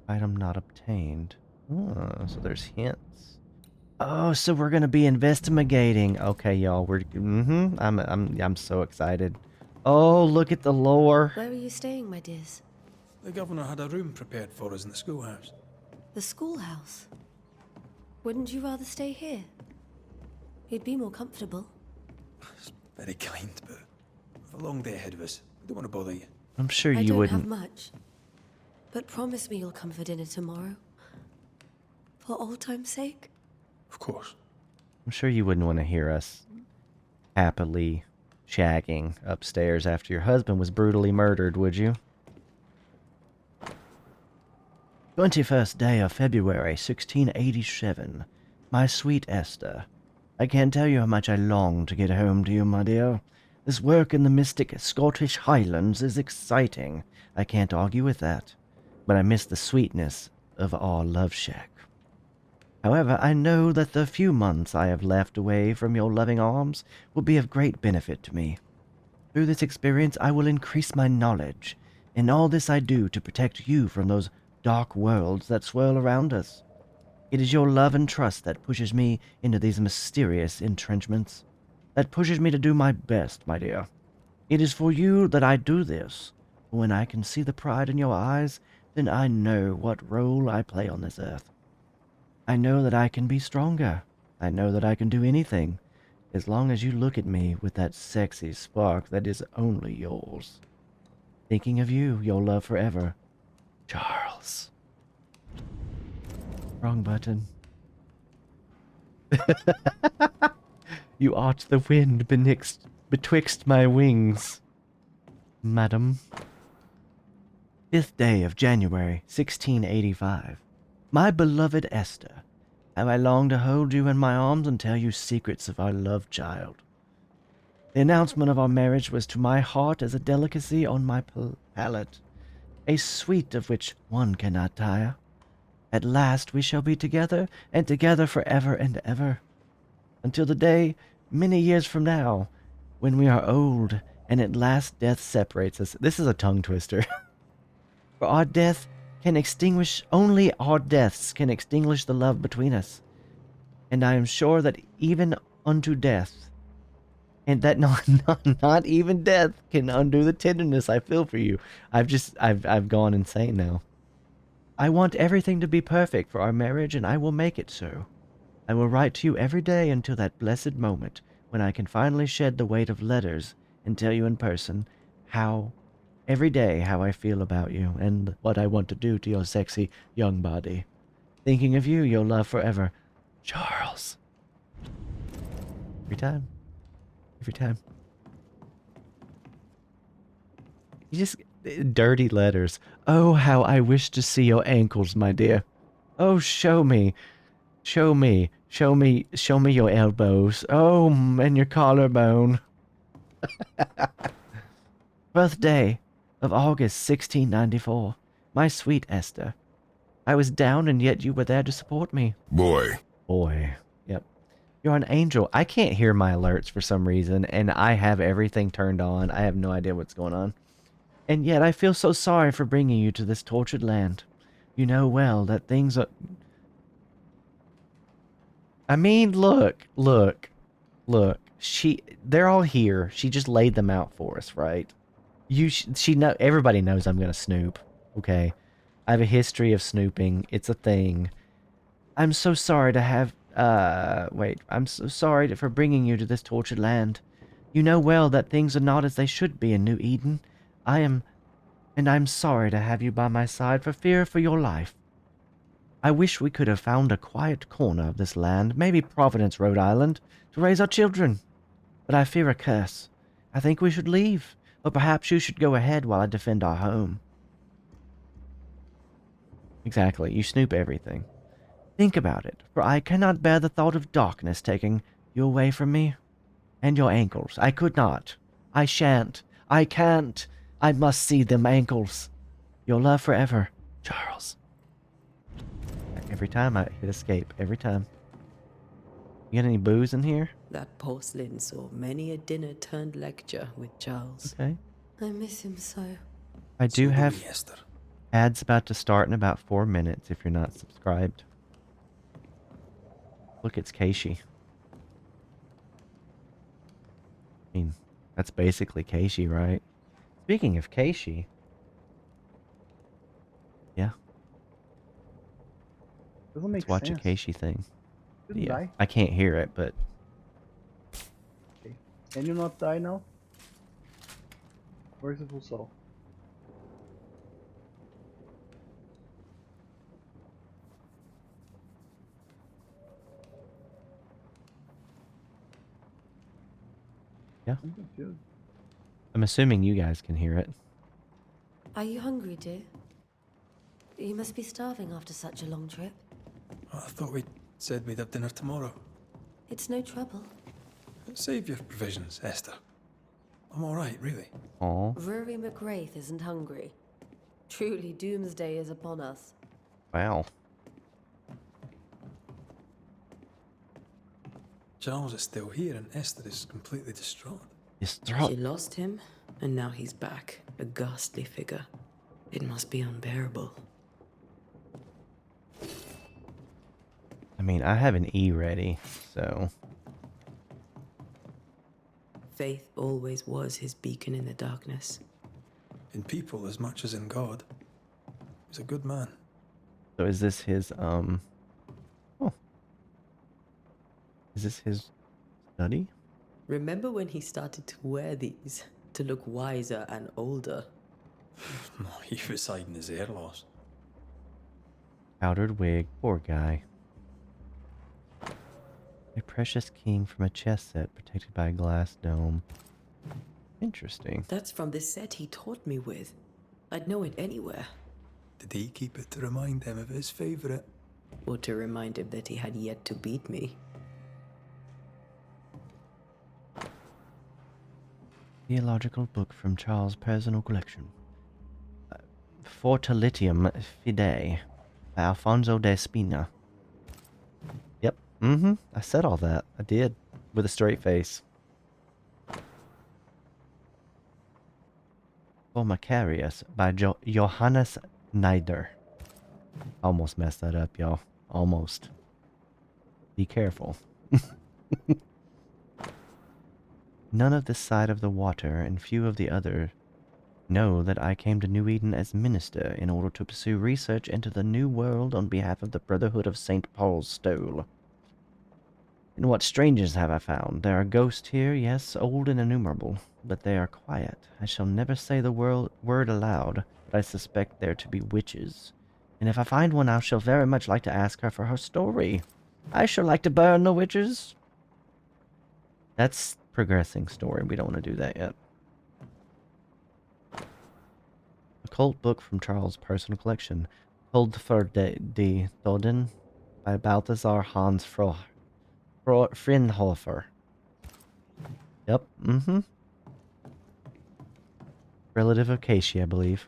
Item not obtained. Oh, so there's hints. Oh, so we're gonna be investigating. Okay, y'all. I'm so excited. Oh, look at the lore. Where are you staying, my dears? The governor had a room prepared for us in the schoolhouse. The schoolhouse? Wouldn't you rather stay here? You'd be more comfortable. It's very kind, but we've a long day ahead of us. I don't want to bother you. I'm sure I you don't wouldn't. have much. But promise me you'll come for dinner tomorrow. For old time's sake. Of course. I'm sure you wouldn't want to hear us happily shagging upstairs after your husband was brutally murdered, would you? 21st day of February, 1687. My sweet Esther, I can't tell you how much I long to get home to you, my dear. This work in the mystic Scottish Highlands is exciting. I can't argue with that. But I miss the sweetness of our love shack. However, I know that the few months I have left away from your loving arms will be of great benefit to me. Through this experience, I will increase my knowledge. In all this I do to protect you from those dark worlds that swirl around us. It is your love and trust that pushes me into these mysterious entrenchments, that pushes me to do my best, my dear. It is for you that I do this. When I can see the pride in your eyes, then I know what role I play on this earth. I know that I can be stronger. I know that I can do anything, as long as you look at me with that sexy spark that is only yours. Thinking of you, your love forever, Charles. Wrong button. You art the wind betwixt my wings, madam. 5th day of January, 1685. My beloved Esther, how I long to hold you in my arms and tell you secrets of our love child. The announcement of our marriage was to my heart as a delicacy on my palate, a sweet of which one cannot tire. At last we shall be together, and together forever and ever, until the day, many years from now, when we are old, and at last death separates us. This is a tongue twister. For our death can extinguish, only our deaths can extinguish the love between us. And I am sure that even unto death, and that not even death can undo the tenderness I feel for you. I've gone insane now. I want everything to be perfect for our marriage, and I will make it so. I will write to you every day until that blessed moment when I can finally shed the weight of letters and tell you in person how every day how I feel about you and what I want to do to your sexy young body. Thinking of you, your love forever, Charles. Every time. Every time. You just... dirty letters. Oh, how I wish to see your ankles, my dear. Oh, show me. Show me. Show me. Show me your elbows. Oh, and your collarbone. 12th day of August 1694. My sweet Esther. I was down and yet you were there to support me. Boy. Boy. Yep. You're an angel. I can't hear my alerts for some reason, and I have everything turned on. I have no idea what's going on. And yet I feel so sorry for bringing you to this tortured land. You know well that things are... I mean, look. They're all here. She just laid them out for us, right? Everybody knows I'm gonna snoop, okay? I have a history of snooping. It's a thing. I'm so sorry to have... I'm so sorry for bringing you to this tortured land. You know well that things are not as they should be in New Eden. I'm sorry to have you by my side for fear for your life. I wish we could have found a quiet corner of this land, maybe Providence, Rhode Island, to raise our children. But I fear a curse. I think we should leave, or perhaps you should go ahead while I defend our home. Exactly, you snoop everything. Think about it, for I cannot bear the thought of darkness taking you away from me. And your ankles. I could not. I shan't. I can't. I must see them ankles. Your love forever, Charles. Every time I hit escape. Every time. You got any booze in here? That porcelain saw many a dinner turned lecture with Charles. Okay. I miss him so. I do have ads about to start in about 4 minutes if you're not subscribed. Look, it's Keishi. I mean, that's basically Keishi, right? Speaking of Keishi... Yeah. Doesn't make Let's watch sense. a Keishi thing. Didn't Yeah, die. I can't hear it, but... Okay. Can you not die now? Where's the full soul? Yeah. I'm confused. I'm assuming you guys can hear it. Are you hungry, dear? You must be starving after such a long trip. I thought we said we'd have dinner tomorrow. It's no trouble. Save your provisions, Esther. I'm all right, really. Aw. Rory McGrath isn't hungry. Truly, doomsday is upon us. Wow. Charles is still here and Esther is completely distraught. She lost him, and now he's back, a ghastly figure. It must be unbearable. I mean, I have an E ready, so... Faith always was his beacon in the darkness. In people as much as in God. He's a good man. So is this his, Oh. Is this his study? Remember when he started to wear these to look wiser and older? He was hiding his hair loss. Powdered wig, poor guy. A precious king from a chess set protected by a glass dome. Interesting. That's from the set he taught me with. I'd know it anywhere. Did he keep it to remind him of his favourite? Or to remind him that he had yet to beat me. Theological book from Charles' personal collection. Fortalitium Fidei by Alfonso de Spina. Yep. Mm-hmm. I said all that. I did. With a straight face. For Macarius by Johannes Neider. Almost messed that up, y'all. Almost. Be careful. None of this side of the water and few of the other know that I came to New Eden as minister in order to pursue research into the New World on behalf of the Brotherhood of St. Paul's Stole. And what strangers have I found? There are ghosts here, yes, old and innumerable, but they are quiet. I shall never say the word aloud, but I suspect there to be witches. And if I find one, I shall very much like to ask her for her story. I shall like to burn the witches. That's progressing story. We don't want to do that yet. Occult book from Charles' personal collection. Huldford de Thoden by Balthasar Hans Frinhofer. Yep, Relative of Casey, I believe.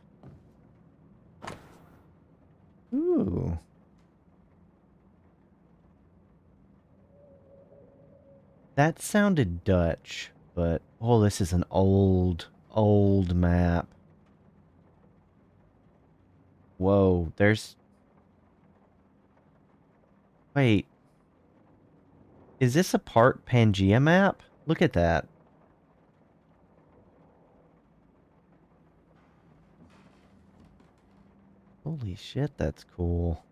Ooh. That sounded Dutch, but... Oh, this is an old map. Whoa, there's... Wait. Is this a part Pangea map? Look at that. Holy shit, that's cool.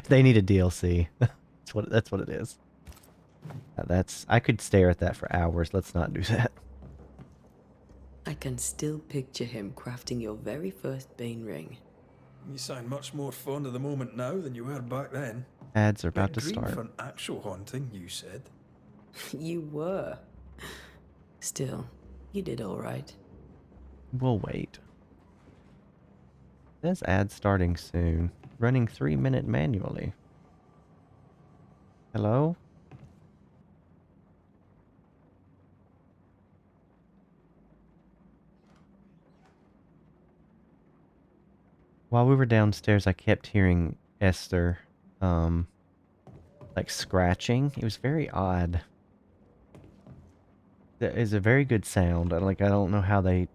They need a DLC. That's what it is. I could stare at that for hours. Let's not do that. I can still picture him crafting your very first Bane ring. You sound much more fond of the moment now than you were back then. Ads are about to Dream start. for an actual haunting, you said. You were. Still, you did all right. We'll wait. There's ads starting soon. Running 3-minute manually. Hello? While we were downstairs, I kept hearing Esther, like scratching. It was very odd. That is a very good sound. I don't know how they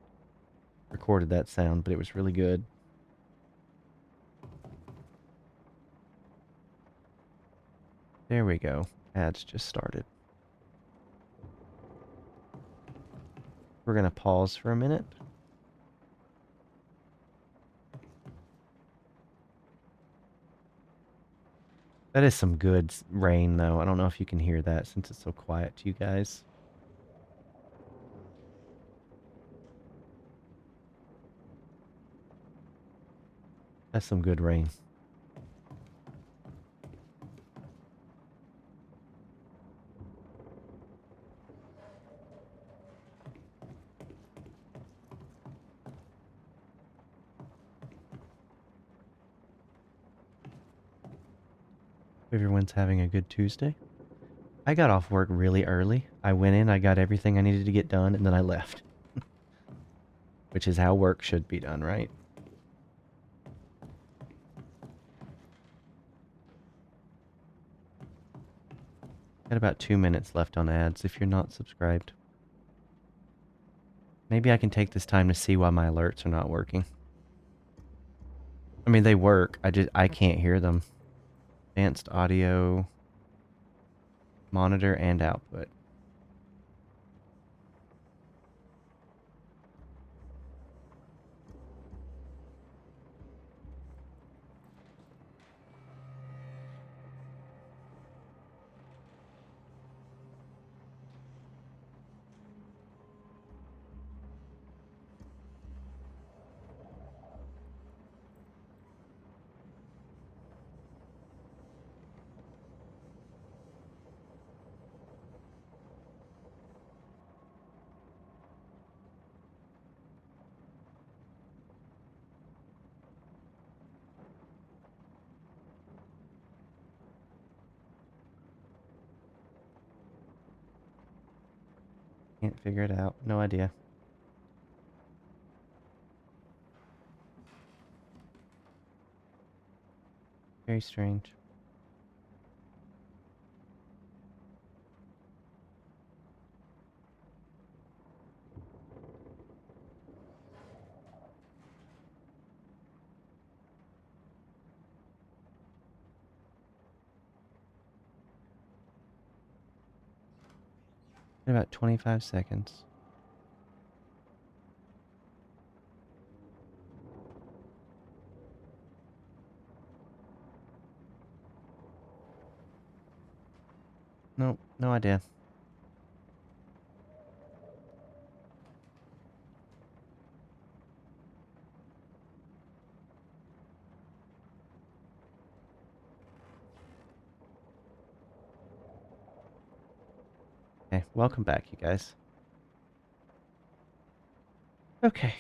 recorded that sound, but it was really good. There we go. Ads just started. We're gonna pause for a minute. That is some good rain, though. I don't know if you can hear that since it's so quiet to you guys. That's some good rain. Everyone's having a good Tuesday. I got off work really early. I went in, I got everything I needed to get done, and then I left. Which is how work should be done, right? Got about 2 minutes left on ads if you're not subscribed. Maybe I can take this time to see why my alerts are not working. I mean, they work. I can't hear them. Advanced audio, monitor, and output. Can't figure it out. No idea. Very strange. In about 25 seconds. Nope, no idea. Okay, welcome back, you guys. Okay.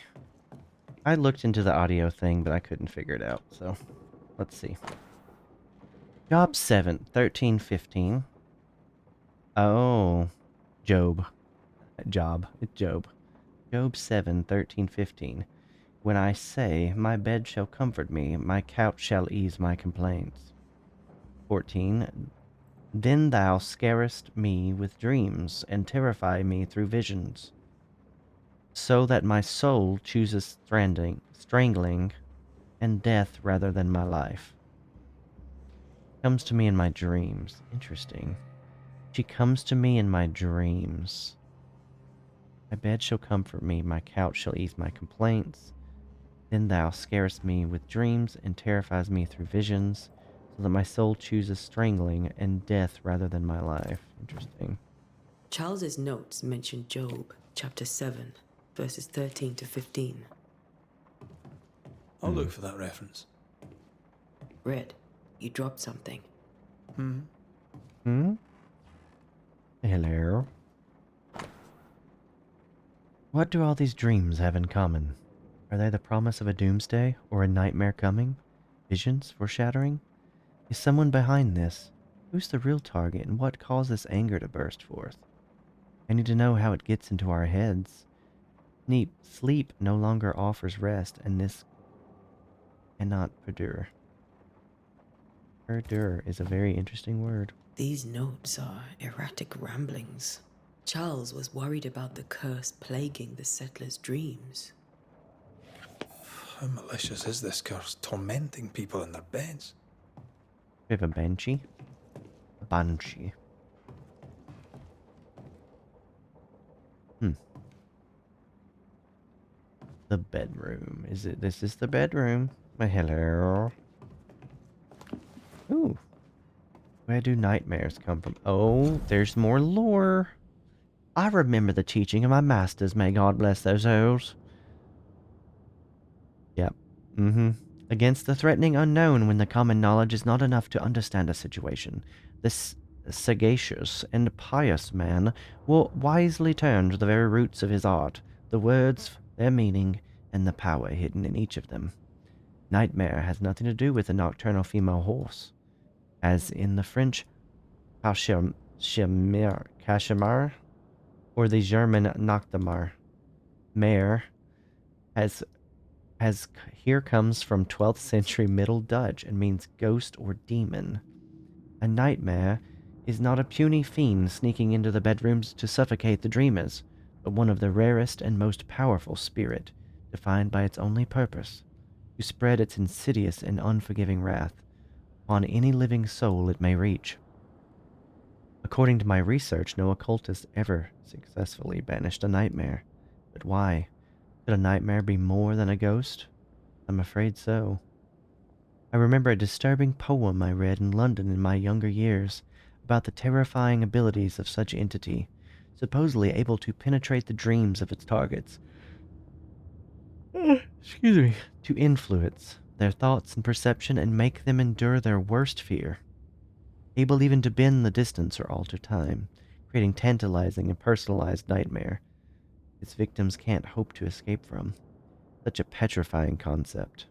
I looked into the audio thing, but I couldn't figure it out, so let's see. Job 7, 13, 15. Oh, Job. Job. It's Job. Job 7, 13, 15. When I say, my bed shall comfort me, my couch shall ease my complaints. 14. Then thou scarest me with dreams, and terrify me through visions, so that my soul chooses strangling, and death rather than my life. Comes to me in my dreams. Interesting. She comes to me in my dreams. My bed shall comfort me, my couch shall ease my complaints. Then thou scarest me with dreams, and terrifies me through visions, so that my soul chooses strangling and death rather than my life. Interesting. Charles's notes mention Job, chapter 7, verses 13 to 15. I'll look for that reference. Red, you dropped something. Hello. What do all these dreams have in common? Are they the promise of a doomsday or a nightmare coming? Visions foreshadowing? Is someone behind this? Who's the real target, and what caused this anger to burst forth? I need to know how it gets into our heads. Sleep no longer offers rest, and this cannot perdure. Perdure is a very interesting word. These notes are erratic ramblings. Charles was worried about the curse plaguing the settlers' dreams. How malicious is this curse, tormenting people in their beds? We have a banshee. A banshee. The bedroom. This is the bedroom. Hello. Ooh. Where do nightmares come from? Oh, there's more lore. I remember the teaching of my masters. May God bless those souls. Yep. Against the threatening unknown, when the common knowledge is not enough to understand a situation, this sagacious and pious man will wisely turn to the very roots of his art, the words, their meaning, and the power hidden in each of them. Nightmare has nothing to do with the nocturnal female horse, as in the French Cachemar or the German Nachtmar. Mare has here comes from 12th century Middle Dutch and means ghost or demon. A nightmare is not a puny fiend sneaking into the bedrooms to suffocate the dreamers, but one of the rarest and most powerful spirit, defined by its only purpose, to spread its insidious and unforgiving wrath upon any living soul it may reach. According to my research, no occultist ever successfully banished a nightmare. But why? Could a nightmare be more than a ghost? I'm afraid so. I remember a disturbing poem I read in London in my younger years about the terrifying abilities of such entity, supposedly able to penetrate the dreams of its targets. Excuse me. To influence their thoughts and perception and make them endure their worst fear. Able even to bend the distance or alter time, creating tantalizing and personalized nightmare its victims can't hope to escape from. Such a petrifying concept.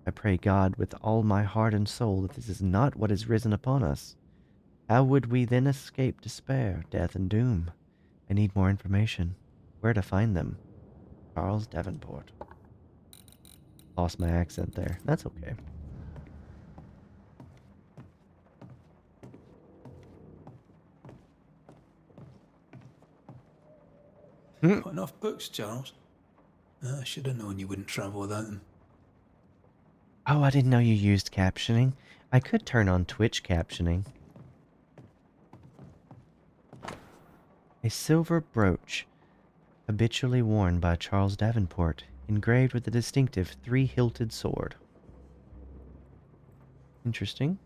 I pray God with all my heart and soul that this is not what has risen upon us. How would we then escape despair, death, and doom? I need more information. Where to find them? Charles Davenport. Lost my accent there. That's okay. Got enough books, Charles? I should have known you wouldn't travel without them. Oh, I didn't know you used captioning. I could turn on Twitch captioning. A silver brooch, habitually worn by Charles Davenport, engraved with a distinctive three-hilted sword. Interesting.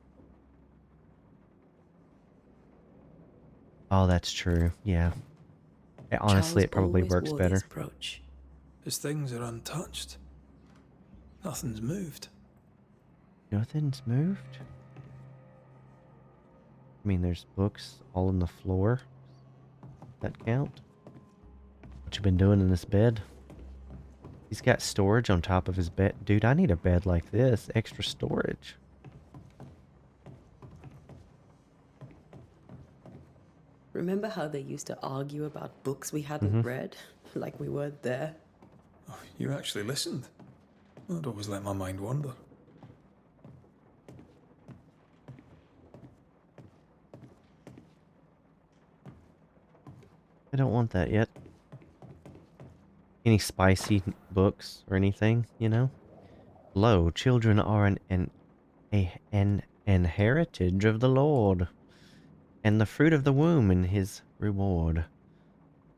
Oh, that's true. Yeah. Honestly, Charles it probably always works wore better. this brooch. His things are untouched. Nothing's moved. Nothing's moved? I mean, there's books all on the floor. That count? What you been doing in this bed? He's got storage on top of his bed. Dude, I need a bed like this. Extra storage. Remember how they used to argue about books we hadn't read? Like we weren't there? Oh, you actually listened? I'd always let my mind wander. I don't want that yet. Any spicy books or anything, you know? Lo, children are an heritage of the Lord, and the fruit of the womb in his reward.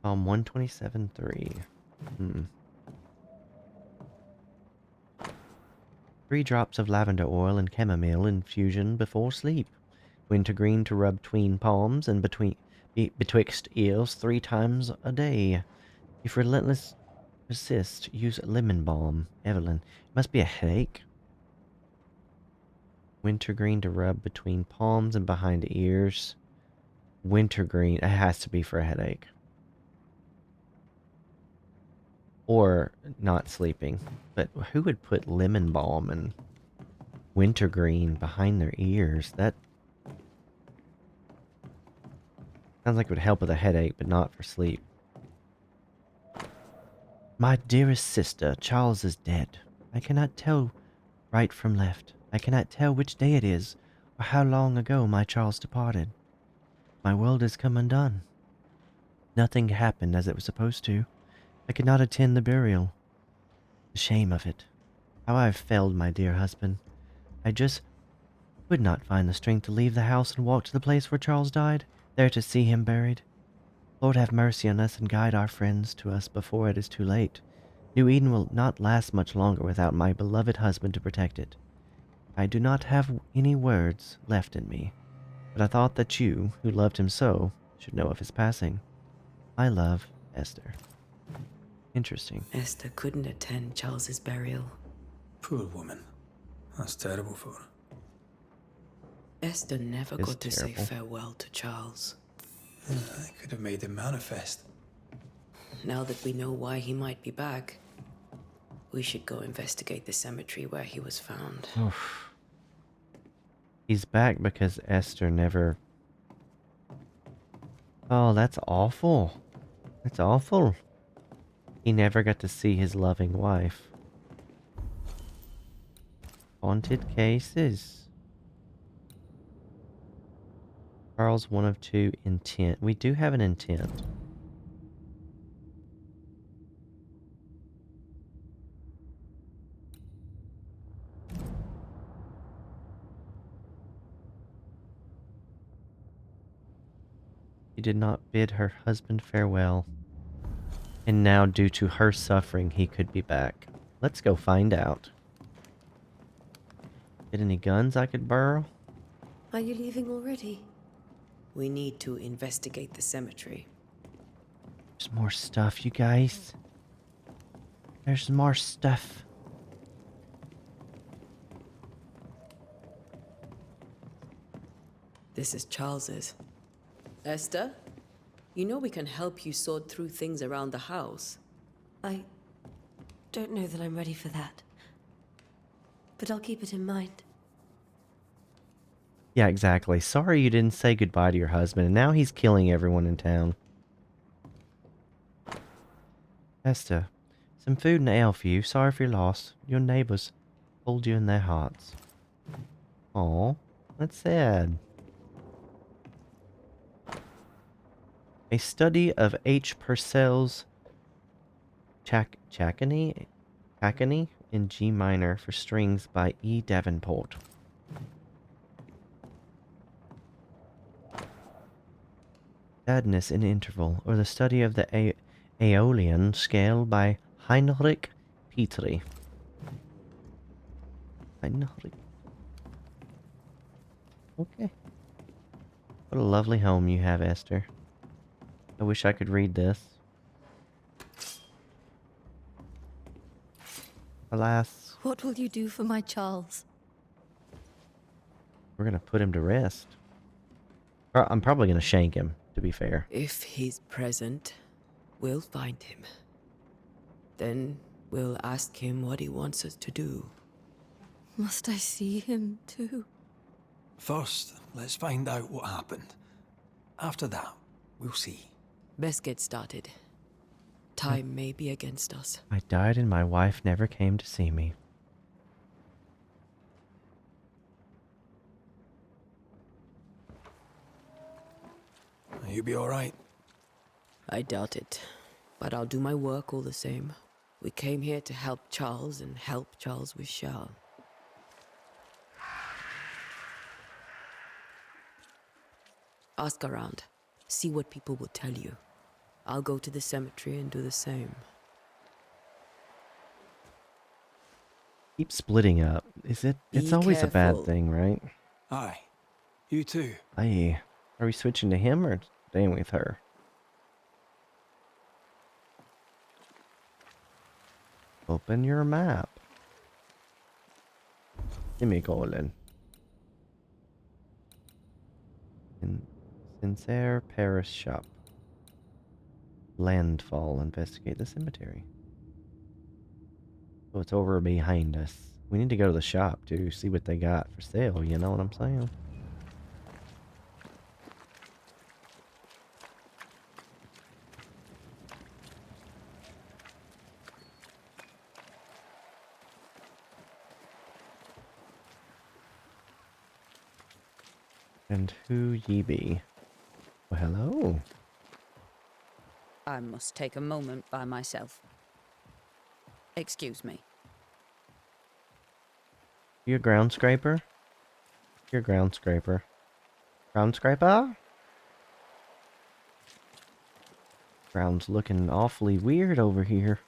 Psalm 127:3. 3 drops of lavender oil and chamomile infusion before sleep. Wintergreen to rub between palms and betwixt ears 3 times a day. If relentless persist, use lemon balm. Evelyn. It must be a headache. Wintergreen to rub between palms and behind ears. Wintergreen. It has to be for a headache. Or not sleeping. But who would put lemon balm and wintergreen behind their ears? That sounds like it would help with a headache, but not for sleep. My dearest sister, Charles is dead. I cannot tell right from left. I cannot tell which day it is, or how long ago my Charles departed. My world has come undone. Nothing happened as it was supposed to. I could not attend the burial. The shame of it. How I have failed my dear husband. I just could not find the strength to leave the house and walk to the place where Charles died, there to see him buried. Lord, have mercy on us and guide our friends to us before it is too late. New Eden will not last much longer without my beloved husband to protect it. I do not have any words left in me, but I thought that you, who loved him so, should know of his passing. I love, Esther. Interesting. Esther couldn't attend Charles's burial. Poor woman. That's terrible for her. Esther never got to say farewell to Charles. I could have made him manifest. Now that we know why he might be back, we should go investigate the cemetery where he was found. Oof. He's back because Esther never... Oh, that's awful. That's awful. He never got to see his loving wife. Haunted cases. Charles, 1 of 2, intent. We do have an intent. He did not bid her husband farewell. And now, due to her suffering, he could be back. Let's go find out. Get any guns I could borrow? Are you leaving already? We need to investigate the cemetery. There's more stuff, you guys. There's more stuff. This is Charles's. Esther, you know we can help you sort through things around the house. I don't know that I'm ready for that. But I'll keep it in mind. Yeah, exactly. Sorry you didn't say goodbye to your husband, and now he's killing everyone in town. Esther, some food and ale for you. Sorry for your loss. Your neighbors hold you in their hearts. Aw, that's sad. A study of H. Purcell's Chacony in G minor for strings by E. Davenport. Sadness in Interval, or the study of the Aeolian scale by Heinrich Petri. Heinrich. Okay. What a lovely home you have, Esther. I wish I could read this. Alas. What will you do for my Charles? We're gonna put him to rest. I'm probably gonna shank him, to be fair. If he's present, we'll find him. Then we'll ask him what he wants us to do. Must I see him too? First, let's find out what happened. After that, we'll see. Best get started. Time may be against us. I died and my wife never came to see me. You be alright? I doubt it, but I'll do my work all the same. We came here to help Charles, and help Charles we shall. Ask around. See what people will tell you. I'll go to the cemetery and do the same. Keep splitting up. Is it? It's Be always a bad careful. thing, right? Aye. You too. Aye. Are we switching to him or staying with her? Open your map. Semicolon. Sincere Paris shop. Landfall. Investigate the cemetery. Oh, it's over behind us. We need to go to the shop to see what they got for sale, you know what I'm saying? And who ye be? Well, hello. I must take a moment by myself. Excuse me. You a ground scraper? You're a ground scraper. Ground scraper? Ground's looking awfully weird over here.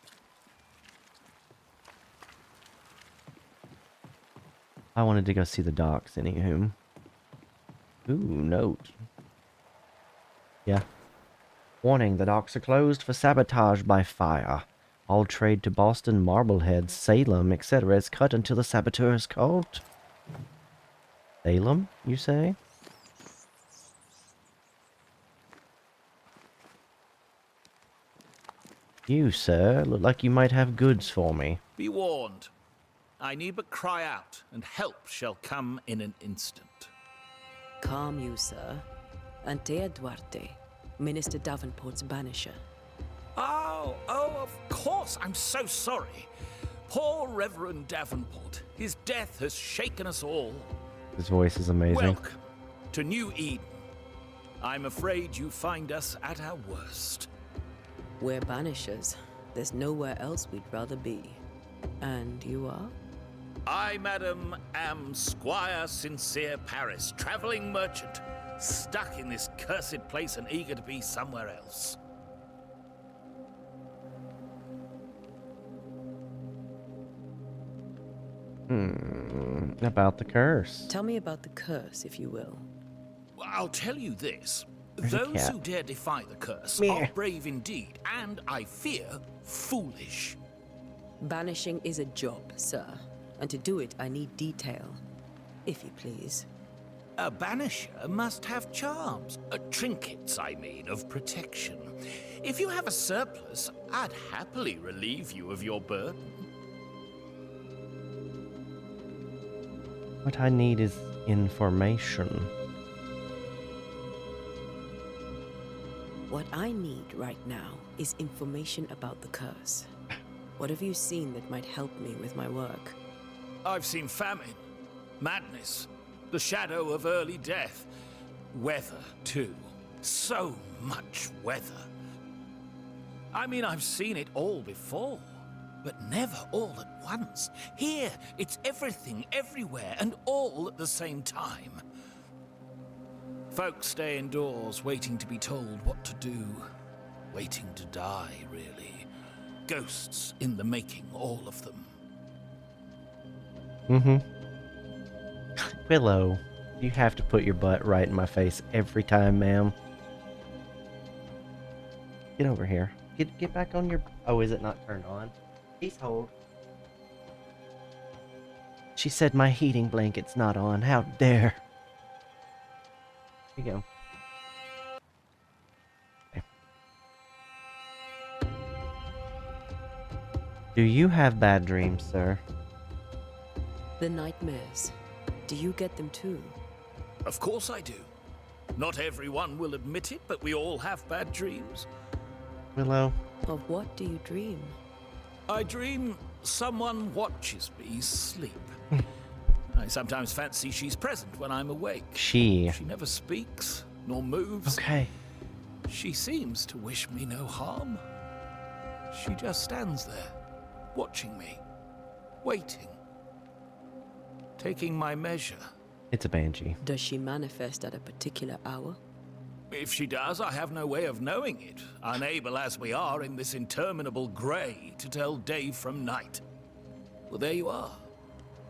I wanted to go see the docks, anywho. Ooh, note. Yeah. Warning, the docks are closed for sabotage by fire. All trade to Boston, Marblehead, Salem, etc. is cut until the saboteur is caught. Salem, you say? You, sir, look like you might have goods for me. Be warned. I need but cry out, and help shall come in an instant. Calm you, sir. Antea Duarte, Minister Davenport's banisher. Oh, of course. I'm so sorry. Poor Reverend Davenport. His death has shaken us all. His voice is amazing. Welcome to New Eden. I'm afraid you find us at our worst. We're banishers. There's nowhere else we'd rather be. And you are? I, madam, am Squire Sincere Paris, traveling merchant, stuck in this cursed place and eager to be somewhere else. About the curse. Tell me about the curse, if you will. I'll tell you this. There's a Those cat. who dare defy the curse Meh. are brave indeed, and, I fear, foolish. Banishing is a job, sir. And to do it, I need detail. If you please. A banisher must have charms. Trinkets, I mean, of protection. If you have a surplus, I'd happily relieve you of your burden. What I need is information. What I need right now is information about the curse. What have you seen that might help me with my work? I've seen famine, madness, the shadow of early death, weather, too. So much weather. I mean, I've seen it all before, but never all at once. Here, it's everything, everywhere, and all at the same time. Folks stay indoors, waiting to be told what to do. Waiting to die, really. Ghosts in the making, all of them. Willow, you have to put your butt right in my face every time, ma'am. Get over here. Get back on your... Oh, is it not turned on? Please hold. She said my heating blanket's not on. How dare. Here you go. Okay. Do you have bad dreams, sir? The nightmares. Do you get them too? Of course I do. Not everyone will admit it, but we all have bad dreams. Willow? Of what do you dream? I dream someone watches me sleep. I sometimes fancy she's present when I'm awake. She never speaks, nor moves. Okay. She seems to wish me no harm. She just stands there, watching me, waiting, taking my measure. It's a banshee. Does she manifest at a particular hour? If she does, I have no way of knowing it, unable as we are in this interminable grey to tell day from night. Well, there you are.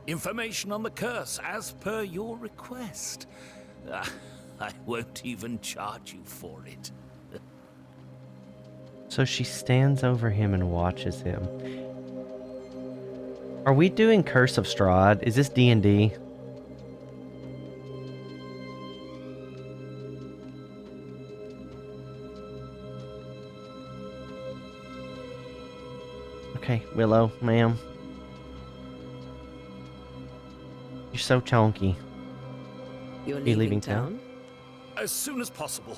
Information on the curse, as per your request. I won't even charge you for it. So she stands over him and watches him. Are we doing Curse of Strahd? Is this D&D? Okay, Willow, ma'am. You're so chonky. You're Are you leaving town? As soon as possible.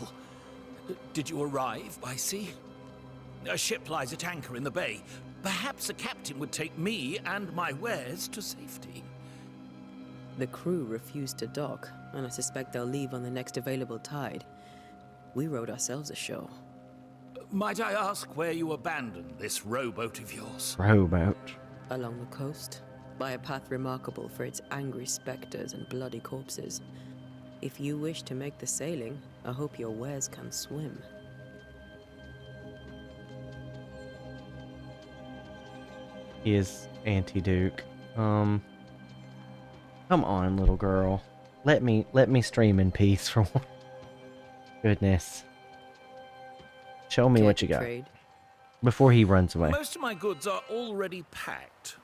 Did you arrive by sea? A ship lies at anchor in the bay. Perhaps a captain would take me and my wares to safety. The crew refused to dock, and I suspect they'll leave on the next available tide. We rowed ourselves ashore. Might I ask where you abandoned this rowboat of yours? Rowboat? Along the coast, by a path remarkable for its angry specters and bloody corpses. If you wish to make the sailing, I hope your wares can swim. He is anti-Duke. Come on, little girl. Let me stream in peace for one. Goodness. Show me what you got. Trade. Before he runs away. Most of my goods are already packed,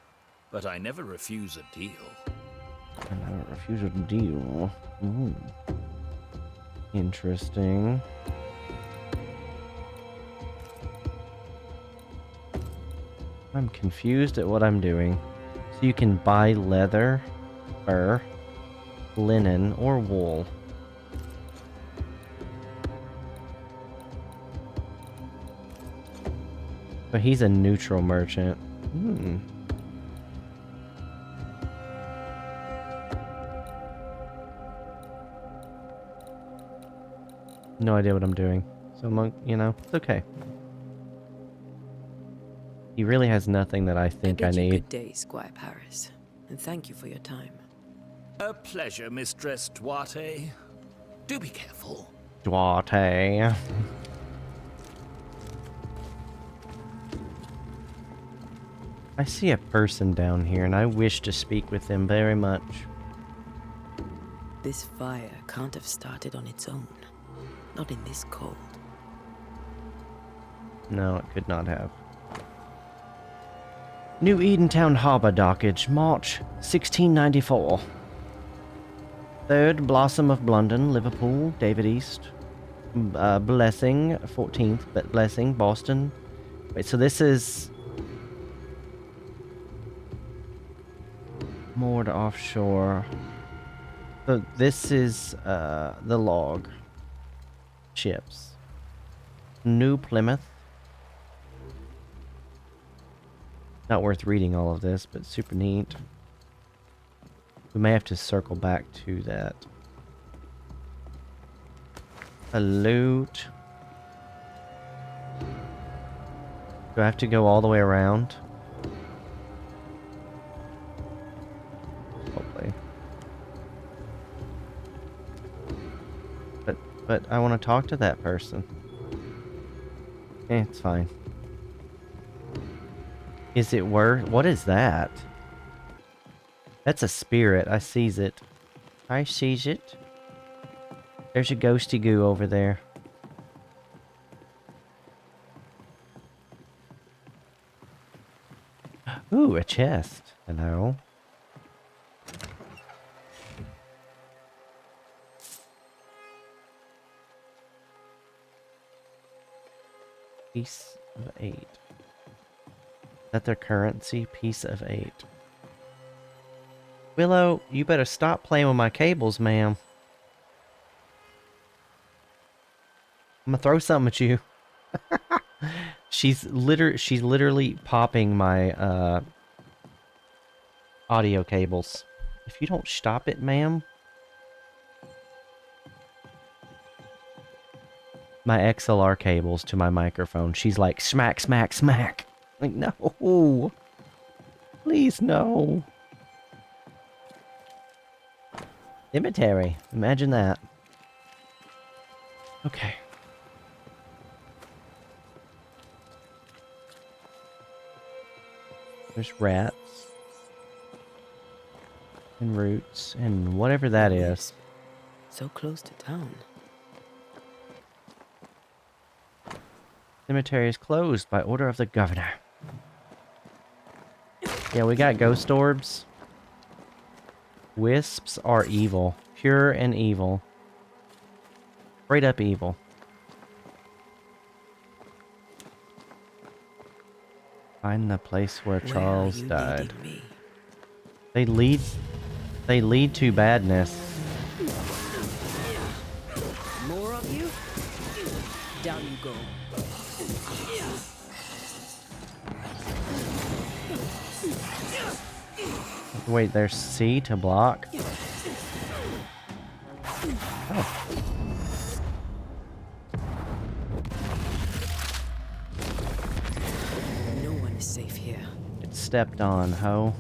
but I never refuse a deal. I never refuse a deal. Ooh. Interesting. I'm confused at what I'm doing. So you can buy leather, fur, linen, or wool. But he's a neutral merchant. Hmm. No idea what I'm doing. So, monk, you know, it's okay. He really has nothing that I think I need. Good day, Squire Paris, and thank you for your time. A pleasure, Mistress Duarte. Do be careful. Duarte. I see a person down here, and I wish to speak with them very much. This fire can't have started on its own. Not in this cold. No, it could not have. New Edentown Harbour Dockage, March 1694. Third Blossom of London, Liverpool, David East. Blessing, 14th, but Blessing, Boston. Wait, so this is... moored offshore. So this is the log. Ships. New Plymouth. Not worth reading all of this, but super neat. We may have to circle back to that. A loot. Do I have to go all the way around? Hopefully. But I want to talk to that person. It's fine. Is it worth... What is that? That's a spirit. I sees it. I sees it. There's a ghosty goo over there. Ooh, a chest. Hello. Piece of 8. Is that their currency? Piece of 8. Willow, you better stop playing with my cables, ma'am. I'm gonna throw something at you. She's literally popping my audio cables. If you don't stop it, ma'am. My XLR cables to my microphone. She's like, smack, smack, smack. Like, no. Please, no. Cemetery. Imagine that. Okay. There's rats. And roots. And whatever that is. So close to town. Cemetery is closed by order of the governor. Yeah, we got ghost orbs. Wisps are evil. Pure and evil. Straight up evil. Find the place where Charles died. They lead to badness. More of you? Down you go. Wait, there's C to block? Oh. No one is safe here. It's stepped on, ho.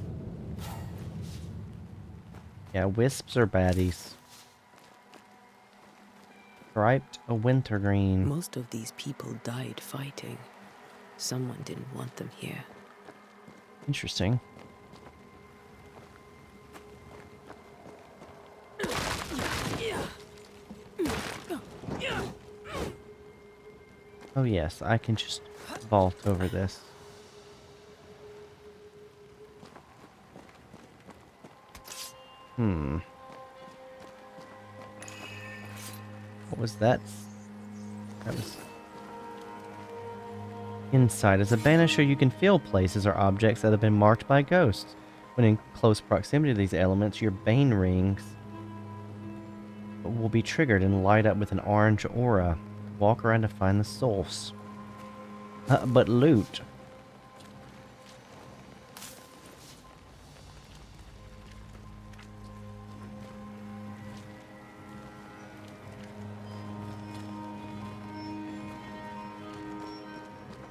Yeah, wisps are baddies. Striped a wintergreen. Most of these people died fighting. Someone didn't want them here. Interesting. Oh yes, I can just vault over this. What was that? That was... Inside. As a banisher, you can feel places or objects that have been marked by ghosts. When in close proximity to these elements, your bane rings will be triggered and light up with an orange aura. Walk around to find the source. But loot.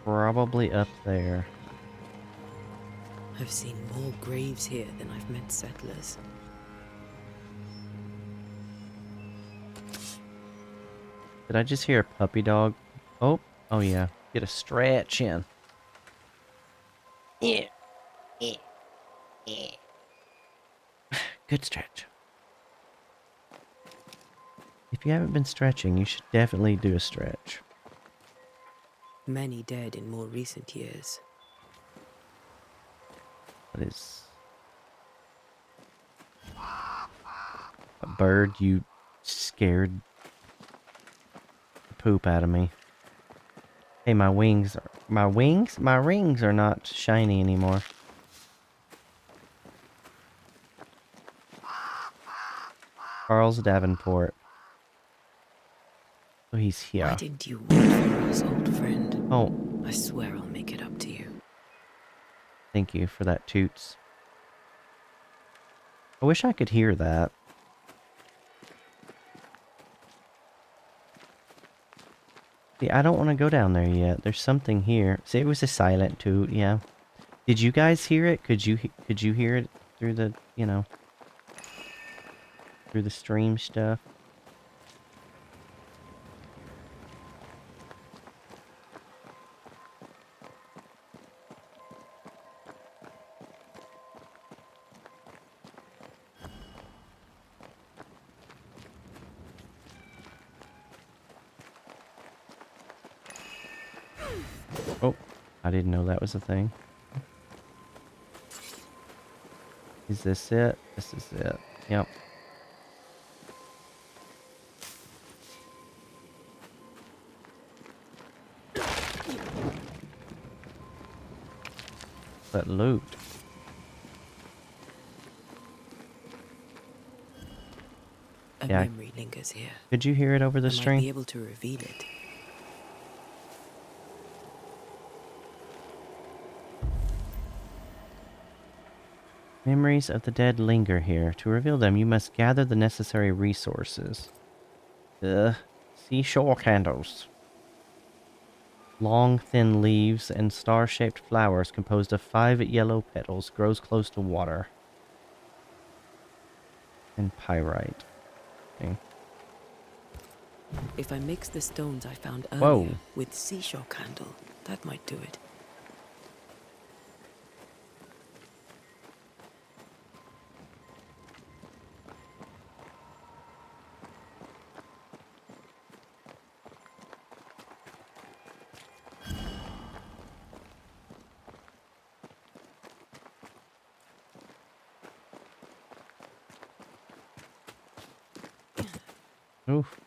Probably up there. I've seen more graves here than I've met settlers. Did I just hear a puppy dog? Oh yeah. Get a stretch in. Yeah. Good stretch. If you haven't been stretching, you should definitely do a stretch. Many dead in more recent years. What is... a bird? You scared the poop out of me. Hey, my wings are... My rings are not shiny anymore. Charles Davenport. Oh, he's here. Why didn't you wait for us, old friend? Oh. I swear I'll make it up to you. Thank you for that, Toots. I wish I could hear that. See, I don't want to go down there yet. There's something here. See, it was a silent toot, yeah. Did you guys hear it? Could you hear it through the, you know, through the stream stuff? Oh, I didn't know that was a thing. Is this it? This is it. Yep. But loot. A Yeah. memory lingers here. Could you hear it over the I stream? might be able to reveal it. Memories of the dead linger here. To reveal them, you must gather the necessary resources. Seashore candles. Long, thin leaves and star-shaped flowers composed of 5 yellow petals grows close to water. And pyrite. Okay. If I mix the stones I found earlier Whoa. with seashore candle, that might do it. Oof.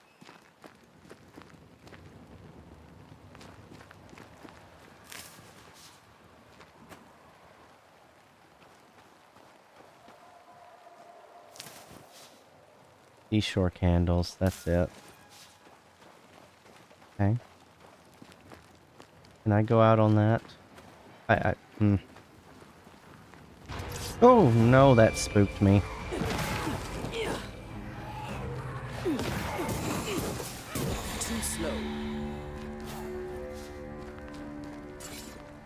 Seashore candles, that's it. Okay. Can I go out on that? Oh no, that spooked me. Too slow.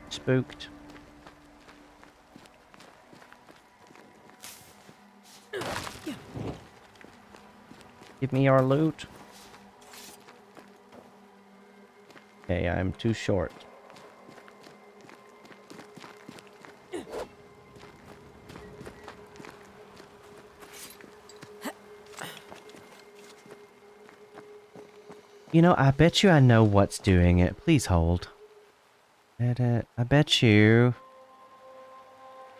Spooked. Give me our loot. Okay, I'm too short. You know, I bet you I know what's doing it. Please hold. Edit. I bet you...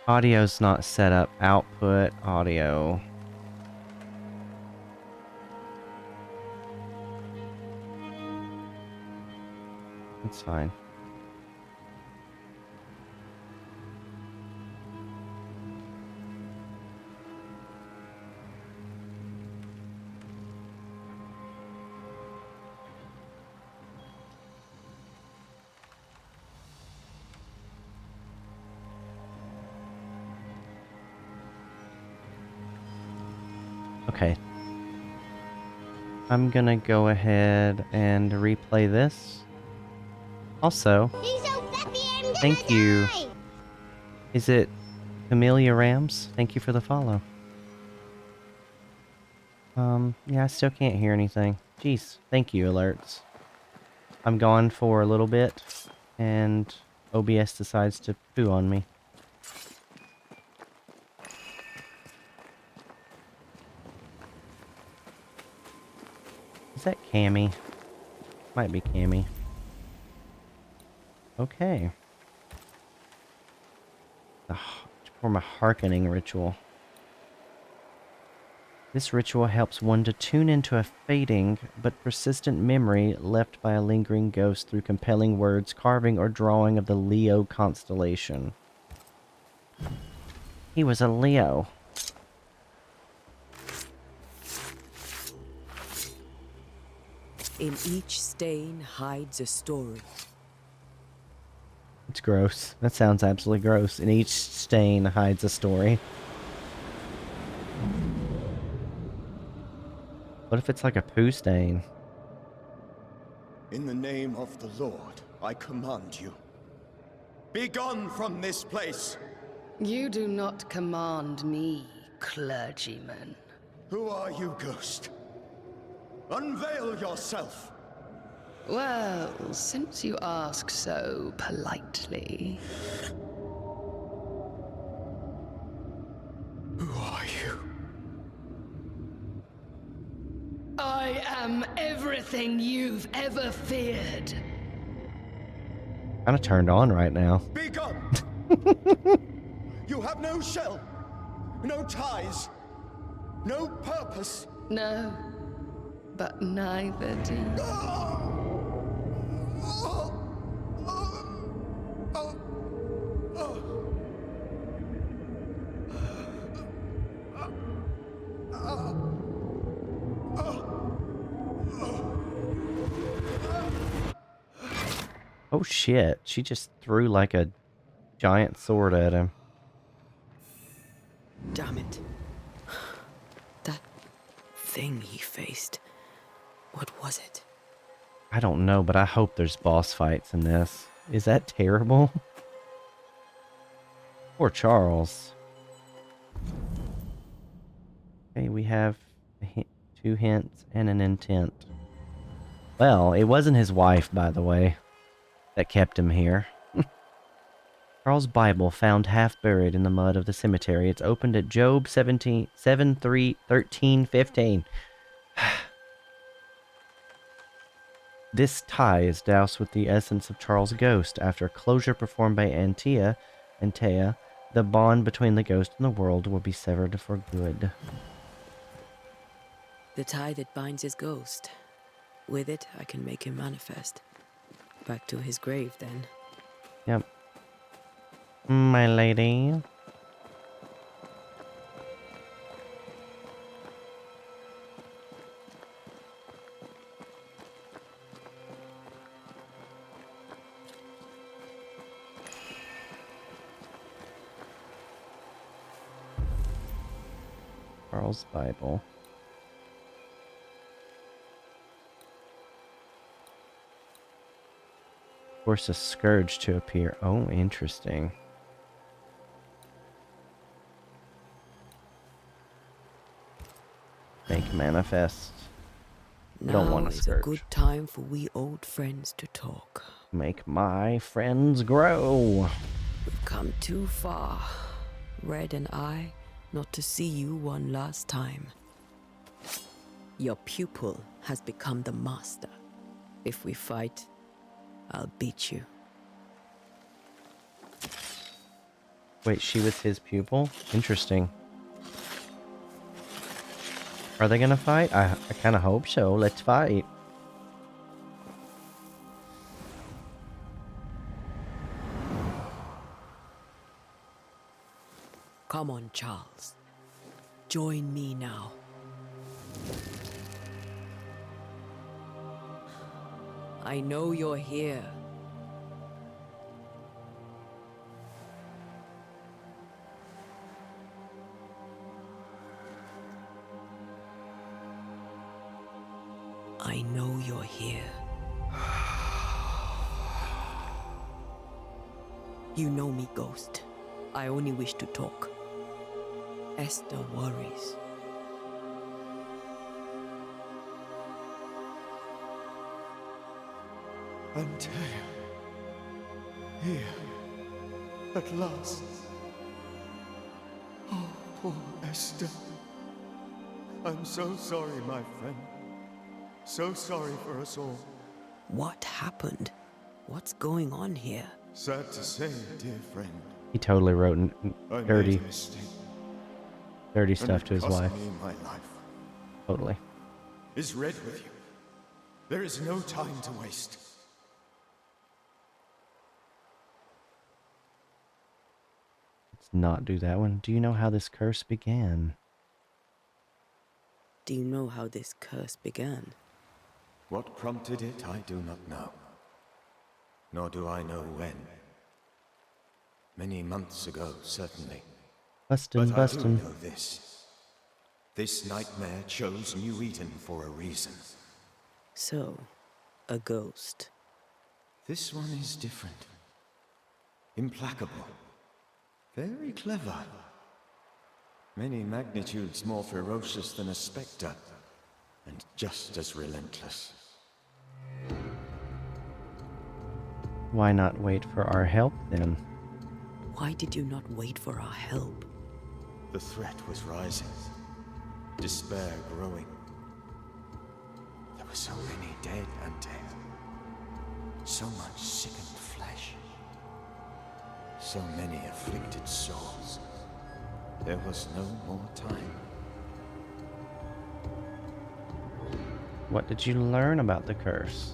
Audio's not set up. Output audio. That's fine. Okay. I'm gonna go ahead and replay this. Also, thank you. Is it Camellia Rams? Thank you for the follow. Yeah, I still can't hear anything. Jeez, thank you, alerts. I'm gone for a little bit, and OBS decides to poo on me. Is that Cammy? Might be Cammy. Okay. Perform a hearkening ritual. This ritual helps one to tune into a fading but persistent memory left by a lingering ghost through compelling words, carving, or drawing of the Leo constellation. He was a Leo. In each stain hides a story. It's gross. That sounds absolutely gross. And each stain hides a story. What if it's like a poo stain? In the name of the Lord, I command you. Be gone from this place! You do not command me, clergyman. Who are you, ghost? Unveil yourself! Well, since you ask so politely... Who are you? I am everything you've ever feared. Kinda turned on right now. Be gone! You have no shell! No ties? No purpose? No, but neither do you. Oh shit, she just threw like a giant sword at him. Damn it. That thing he faced. What was it? I don't know, but I hope there's boss fights in this. Is that terrible? Poor Charles. Okay, we have 2 hints and an intent. Well, it wasn't his wife, by the way, that kept him here. Charles' Bible found half buried in the mud of the cemetery. It's opened at Job 13:15. This tie is doused with the essence of Charles' ghost. After closure performed by Antea, the bond between the ghost and the world will be severed for good. The tie that binds his ghost. With it, I can make him manifest. Back to his grave, then. Yep. My lady. Charles' Bible. Force a scourge to appear. Oh, interesting. Make manifest. Don't want a Now is scourge. a good time for we old friends to talk. Make my friends grow. We've come too far, Red and I, not to see you one last time. Your pupil has become the master. If we fight, I'll beat you. Wait, she was his pupil? Interesting. Are they gonna fight? I kind of hope so. Let's fight. Come on, Charles. Join me now. I know you're here. I know you're here. You know me, Ghost. I only wish to talk. Esther worries. Antea. Here. At last. Oh, poor Esther. I'm so sorry, my friend. So sorry for us all. What happened? What's going on here? Sad to say, dear friend. He totally wrote dirty And stuff to his cost wife. me my life. Totally. Is Red with you? There is no time to waste. Let's not do that one. Do you know how this curse began? Do you know how this curse began? What prompted it, I do not know. Nor do I know when. Many months ago, certainly. Bustin'. I do know this. This nightmare chose New Eden for a reason. So, a ghost. This one is different. Implacable. Very clever. Many magnitudes more ferocious than a spectre, and just as relentless. Why not wait for our help then? Why did you not wait for our help? The threat was rising. Despair growing. There were so many dead and dead. So much sickened flesh. So many afflicted souls. There was no more time. What did you learn about the curse?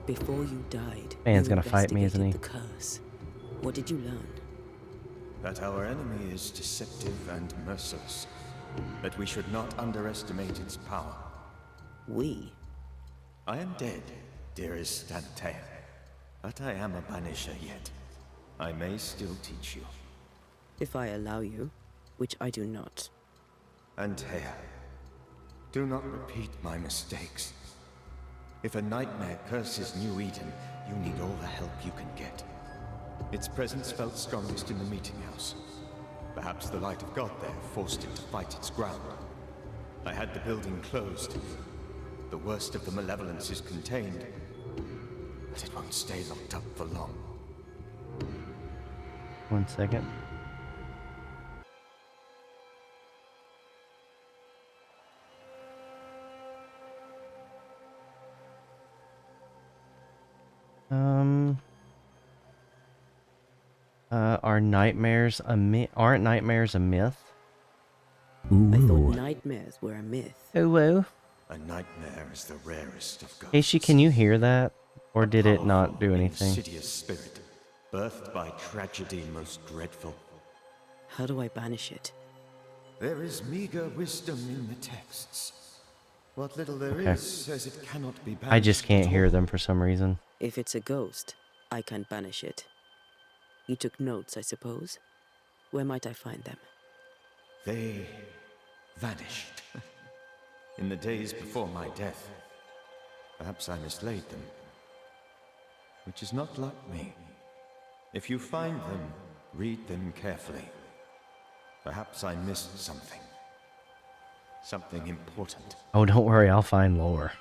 Before you died, Man's you gonna fight me, isn't he? investigated the curse. What did you learn? That our enemy is deceptive and merciless. That we should not underestimate its power. We? I am dead, dearest Antea. But I am a banisher yet. I may still teach you. If I allow you, which I do not. Antea, do not repeat my mistakes. If a nightmare curses New Eden, you need all the help you can get. Its presence felt strongest in the meeting house. Perhaps the light of God there forced it to fight its ground. I had the building closed. The worst of the malevolence is contained, but it won't stay locked up for long. 1 second. Are nightmares a myth? Aren't nightmares a myth? I thought nightmares were a myth. Oh, whoa. A nightmare is the rarest of ghosts. Casey, can you hear that? Or did it not do anything? Insidious spirit, birthed by tragedy most dreadful. How do I banish it? There is meager wisdom in the texts. What little there Okay. is says it cannot be banished. I just can't hear them for some reason. If it's a ghost, I can't banish it. You took notes, I suppose? Where might I find them? They vanished. In the days before my death. Perhaps I mislaid them. Which is not like me. If you find them, read them carefully. Perhaps I missed something. Something important. Oh, don't worry, I'll find lore.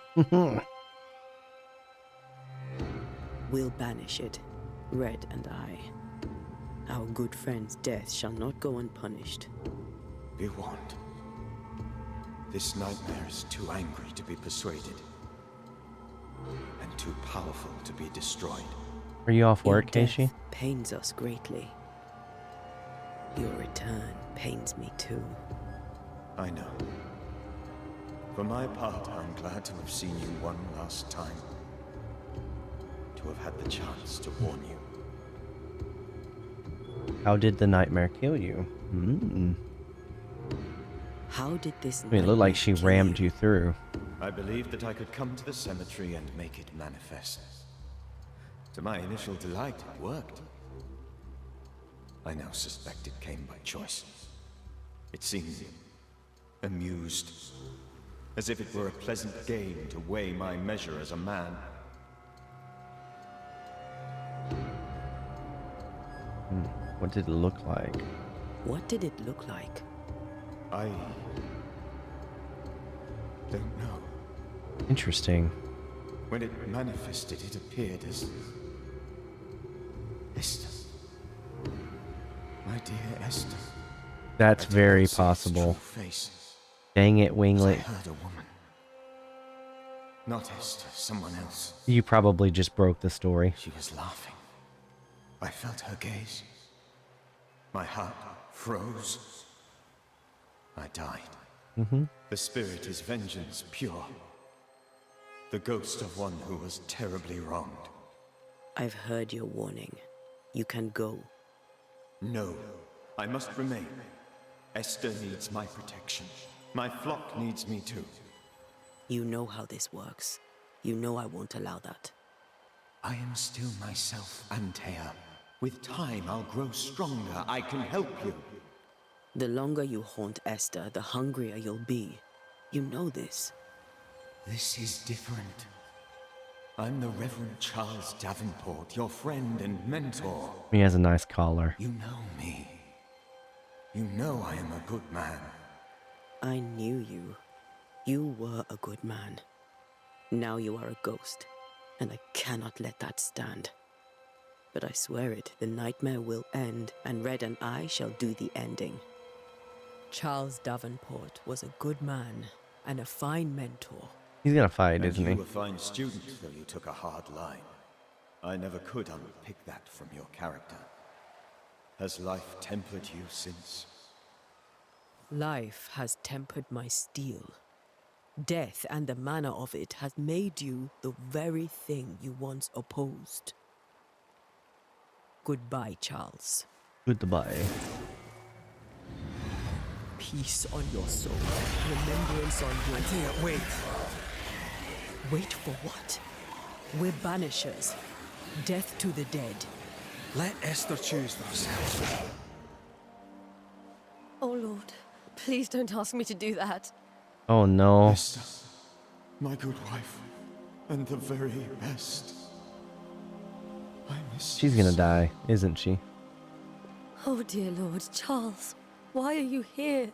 We'll banish it, Red and I. Our good friend's death shall not go unpunished. Be warned. This nightmare is too angry to be persuaded. And too powerful to be destroyed. Are you off work, Your Casey? death pains us greatly. Your return pains me too. I know. For my part, I'm glad to have seen you one last time. To have had the chance to warn you. How did the nightmare kill you? How did this I mean, it looked like she rammed you through. I believed that I could come to the cemetery and make it manifest. To my initial delight, it worked. I now suspect it came by choice. It seemed amused, as if it were a pleasant game to weigh my measure as a man. What did it look like? What did it look like? I don't know. Interesting. When it manifested, it appeared as Esther. My dear Esther. That's very possible. Dang it, Winglet. I heard a woman. Not Esther, someone else. You probably just broke the story. She was laughing. I felt her gaze. My heart froze. I died. The spirit is vengeance pure. The ghost of one who was terribly wronged. I've heard your warning. You can go. No, I must remain. Esther needs my protection. My flock needs me too. You know how this works. You know I won't allow that. I am still myself, Antea. With time, I'll grow stronger. I can help you. The longer you haunt Esther, the hungrier you'll be. You know this. This is different. I'm the Reverend Charles Davenport, your friend and mentor. He has a nice collar. You know me. You know I am a good man. I knew you. You were a good man. Now you are a ghost, and I cannot let that stand. But I swear it, the nightmare will end, and Red and I shall do the ending. Charles Davenport was a good man and a fine mentor. He's gonna fight, And isn't you he? were a fine student, though you took a hard line. I never could unpick that from your character. Has life tempered you since? Life has tempered my steel. Death and the manner of it has made you the very thing you once opposed. Goodbye, Charles. Goodbye. Peace on your soul. Remembrance on your... Antea, wait. Wait for what? We're banishers. Death to the dead. Let Esther choose for herself. Oh, Lord. Please don't ask me to do that. Oh no. Esther, my good wife, and the very best. I miss She's gonna die, isn't she? Oh, dear Lord. Charles, why are you here?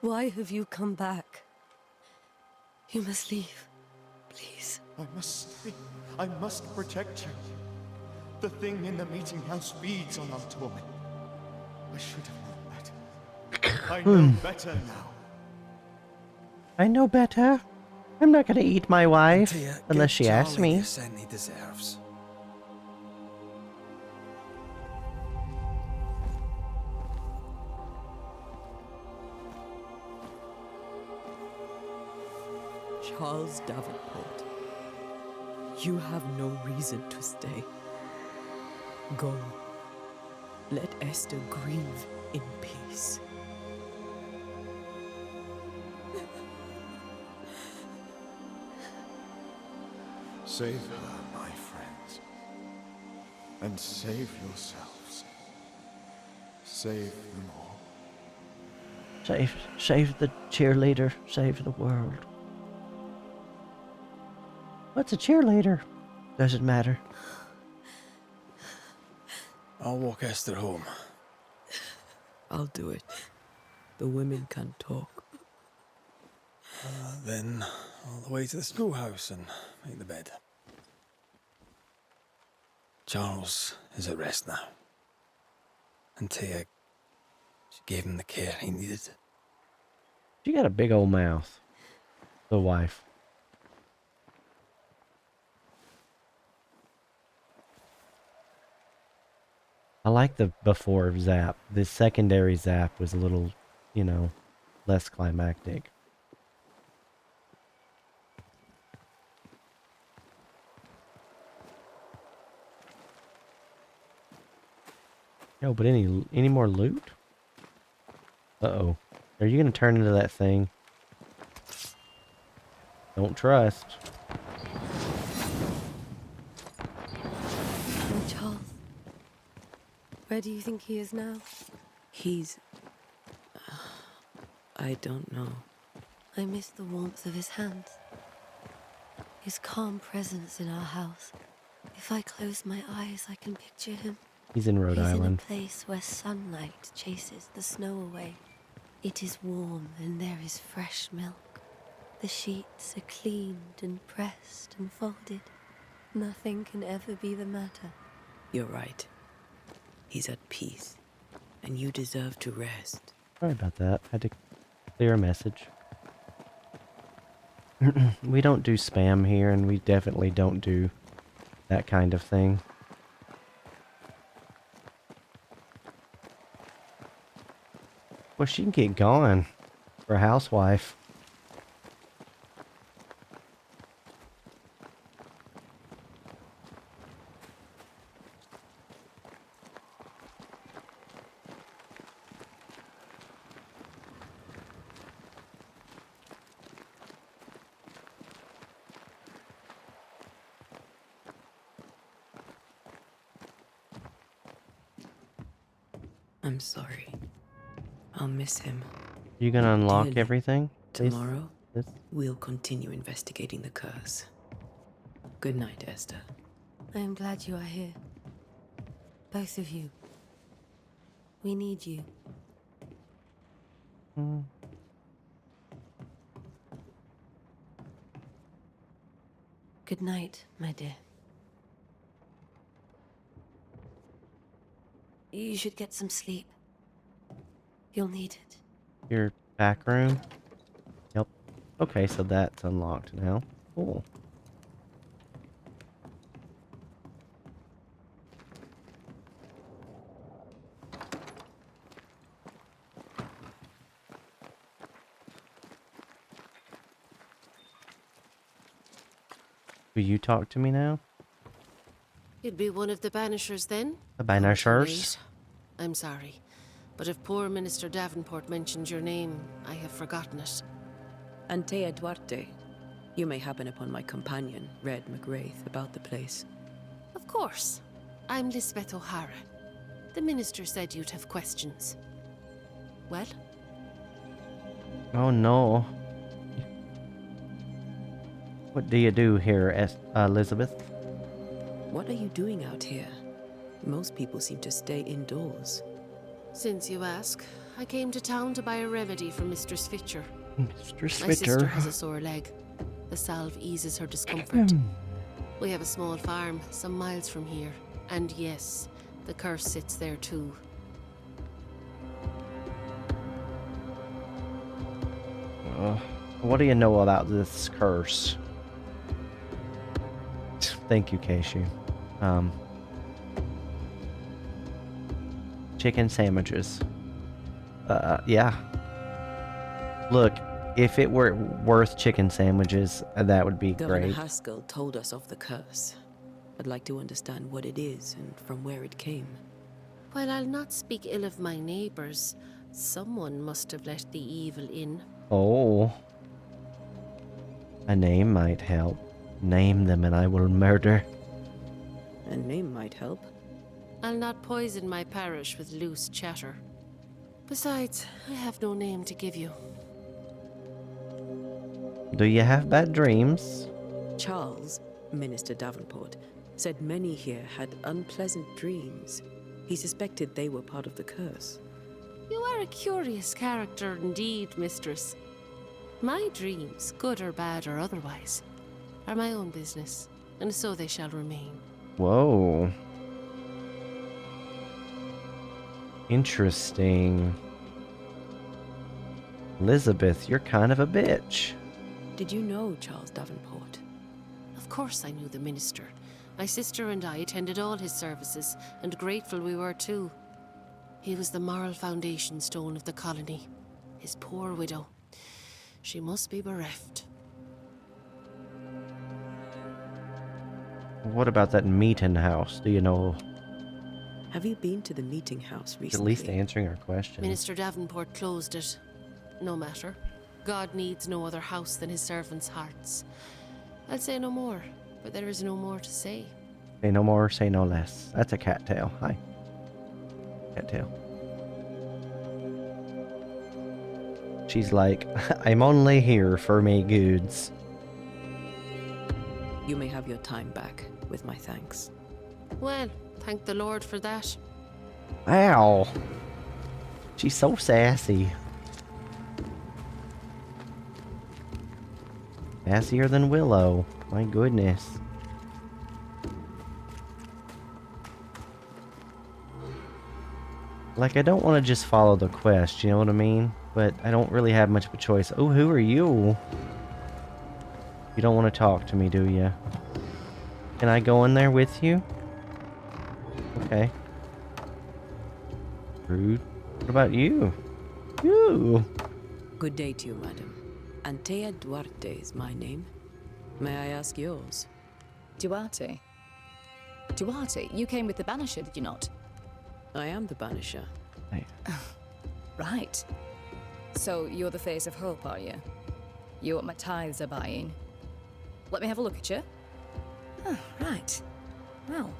Why have you come back? You must leave. Please. I must stay. I must protect you. The thing in the meeting house feeds on our torment. I should have known better. I know better now. I know better. I'm not gonna eat my wife Antea, unless she give asks Charlie me. the ascent he deserves. Charles Davenport, you have no reason to stay. Go. Let Esther grieve in peace. Save her, my friends. And save yourselves. Save them all. Save the cheerleader. Save the world. What's a cheerleader? Doesn't matter. I'll walk Esther home. I'll do it. The women can't talk. Then all the way to the schoolhouse and make the bed. Charles is at rest now. And Tia, she gave him the care he needed. She got a big old mouth. The wife. I like the before zap. The secondary zap was a little, you know, less climactic. No, but any more loot? Uh-oh. Are you gonna turn into that thing? Don't trust. And Charles, where do you think he is now? He's... I don't know. I miss the warmth of his hands. His calm presence in our house. If I close my eyes, I can picture him. He's in Rhode Island. He's in a place where sunlight chases the snow away. It is warm and there is fresh milk. The sheets are cleaned and pressed and folded. Nothing can ever be the matter. You're right. He's at peace. And you deserve to rest. Sorry about that. Had to clear a message. We don't do spam here, and we definitely don't do that kind of thing. Well, she can get gone for a housewife. I'm sorry. I'll miss him. You gonna unlock Dearly, everything? Tomorrow, This? we'll continue investigating the curse. Good night, Esther. I am glad you are here. Both of you. We need you. Good night, my dear. You should get some sleep. You'll need it. Your back room? Yep. Okay, so that's unlocked now. Cool. Will you talk to me now? You'd be one of the Banishers then? The Banishers? I'm sorry, but if poor Minister Davenport mentioned your name, I have forgotten it. Antea Duarte. You may happen upon my companion, Red McGrath, about the place. Of course. I'm Lisbeth O'Hara. The minister said you'd have questions. Well? Oh no. What do you do here, Elizabeth? What are you doing out here? Most people seem to stay indoors. Since you ask, I came to town to buy a remedy for Mistress Fitcher. Mistress My Fitcher. sister has a sore leg. The salve eases her discomfort. We have a small farm some miles from here. And yes, the curse sits there too. What do you know about this curse? Thank you, Casey. Chicken sandwiches. Yeah. Look, if it were worth chicken sandwiches, that would be Governor great. Haskell told us of the curse. I'd like to understand what it is and from where it came. While I'll not speak ill of my neighbors, someone must have let the evil in. Oh. A name might help. Name them and I will murder. A name might help. I'll not poison my parish with loose chatter. Besides, I have no name to give you. Do you have bad dreams? Charles, Minister Davenport, said many here had unpleasant dreams. He suspected they were part of the curse. You are a curious character indeed, mistress. My dreams, good or bad or otherwise, are my own business, and so they shall remain. Whoa. Interesting. Elizabeth, you're kind of a bitch. Did you know Charles Davenport? Of course I knew the minister. My sister and I attended all his services, and grateful we were too. He was the moral foundation stone of the colony. His poor widow. She must be bereft. What about that meeting house? Do you know? Have you been to the meeting house recently? At least answering our question. Minister Davenport closed it. No matter. God needs no other house than his servants' hearts. I'll say no more, but there is no more to say. Say no more, say no less. That's a cattail. Hi. Cattail. She's like, I'm only here for me goods. You may have your time back, with my thanks. Well, thank the Lord for that. Ow. She's so sassy. Sassier than Willow. My goodness. Like, I don't want to just follow the quest, you know what I mean? But I don't really have much of a choice. Oh, who are you? You don't want to talk to me, do you? Can I go in there with you? Okay. Rude. What about you? You. Good day to you, madam. Antea Duarte is my name. May I ask yours? Duarte? Duarte, you came with the Banisher, did you not? I am the Banisher. Hey. Right. So you're the face of hope, are you? You're what my tithes are buying. Let me have a look at you. Oh, right. Well,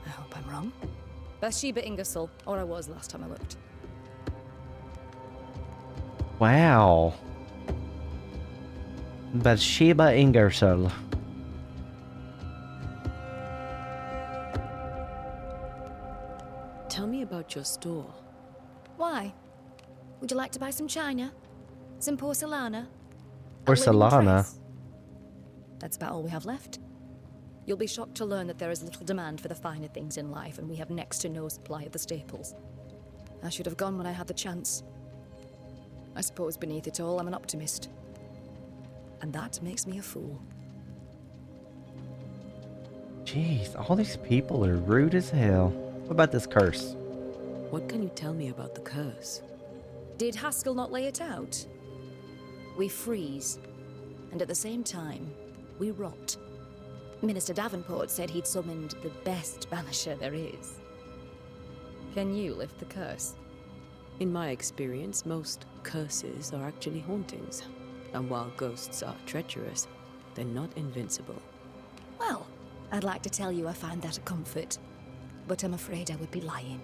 I hope I'm wrong. Bathsheba Ingersoll, or I was last time I looked. Wow. Bathsheba Ingersoll. Tell me about your store. Why? Would you like to buy some china? Some porcelana? Porcelana? That's about all we have left. You'll be shocked to learn that there is little demand for the finer things in life, and we have next to no supply of the staples. I should have gone when I had the chance. I suppose beneath it all, I'm an optimist. And that makes me a fool. Jeez, all these people are rude as hell. What about this curse? What can you tell me about the curse? Did Haskell not lay it out? We freeze, and at the same time, we rot. Minister Davenport said he'd summoned the best banisher there is. Can you lift the curse? In my experience, most curses are actually hauntings. And while ghosts are treacherous, they're not invincible. Well, I'd like to tell you I find that a comfort, but I'm afraid I would be lying.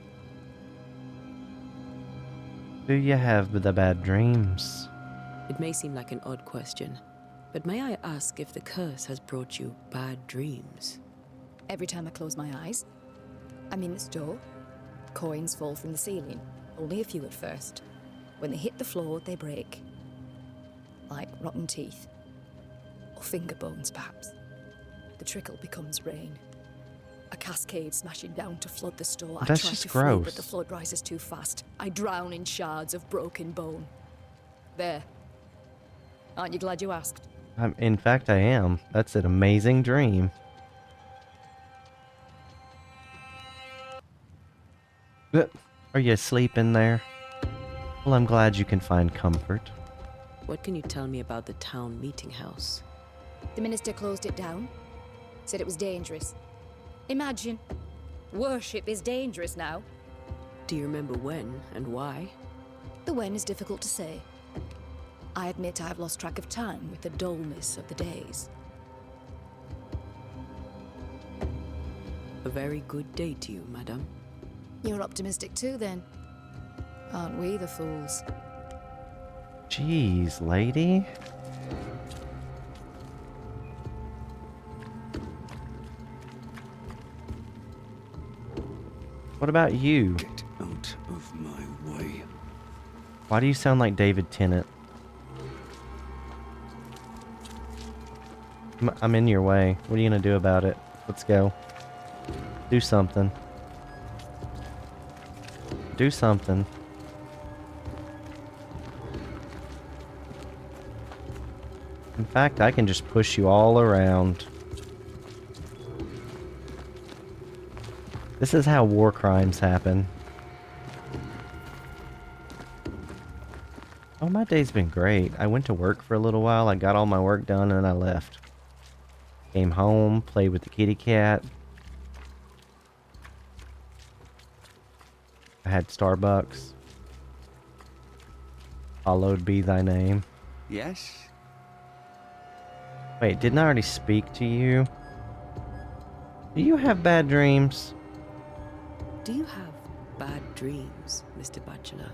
Do you have the bad dreams? It may seem like an odd question, but may I ask if the curse has brought you bad dreams? Every time I close my eyes, I'm in this door. Coins fall from the ceiling, only a few at first. When they hit the floor, they break. Like rotten teeth. Or finger bones, perhaps. The trickle becomes rain. A cascade smashing down to flood the store. I try just to flee, gross. but the flood rises too fast. I drown in shards of broken bone. There. Aren't you glad you asked? In fact, I am. That's an amazing dream. Are you asleep in there? Well, I'm glad you can find comfort. What can you tell me about the town meeting house? The minister closed it down. Said it was dangerous. Imagine. Worship is dangerous now. Do you remember when and why? The when is difficult to say. I admit I've lost track of time with the dullness of the days. A very good day to you, madam. You're optimistic too, then. Aren't we the fools? Jeez, lady. What about you? Get out of my way. Why do you sound like David Tennant? I'm in your way. What are you gonna do about it? Let's go. Do something. Do something. In fact, I can just push you all around. This is how war crimes happen. Oh, my day's been great. I went to work for a little while. I got all my work done and I left. Came home, played with the kitty cat. I had Starbucks. Hallowed be thy name. Yes? Wait, didn't I already speak to you? Do you have bad dreams? Do you have bad dreams, Mr. Bachelor?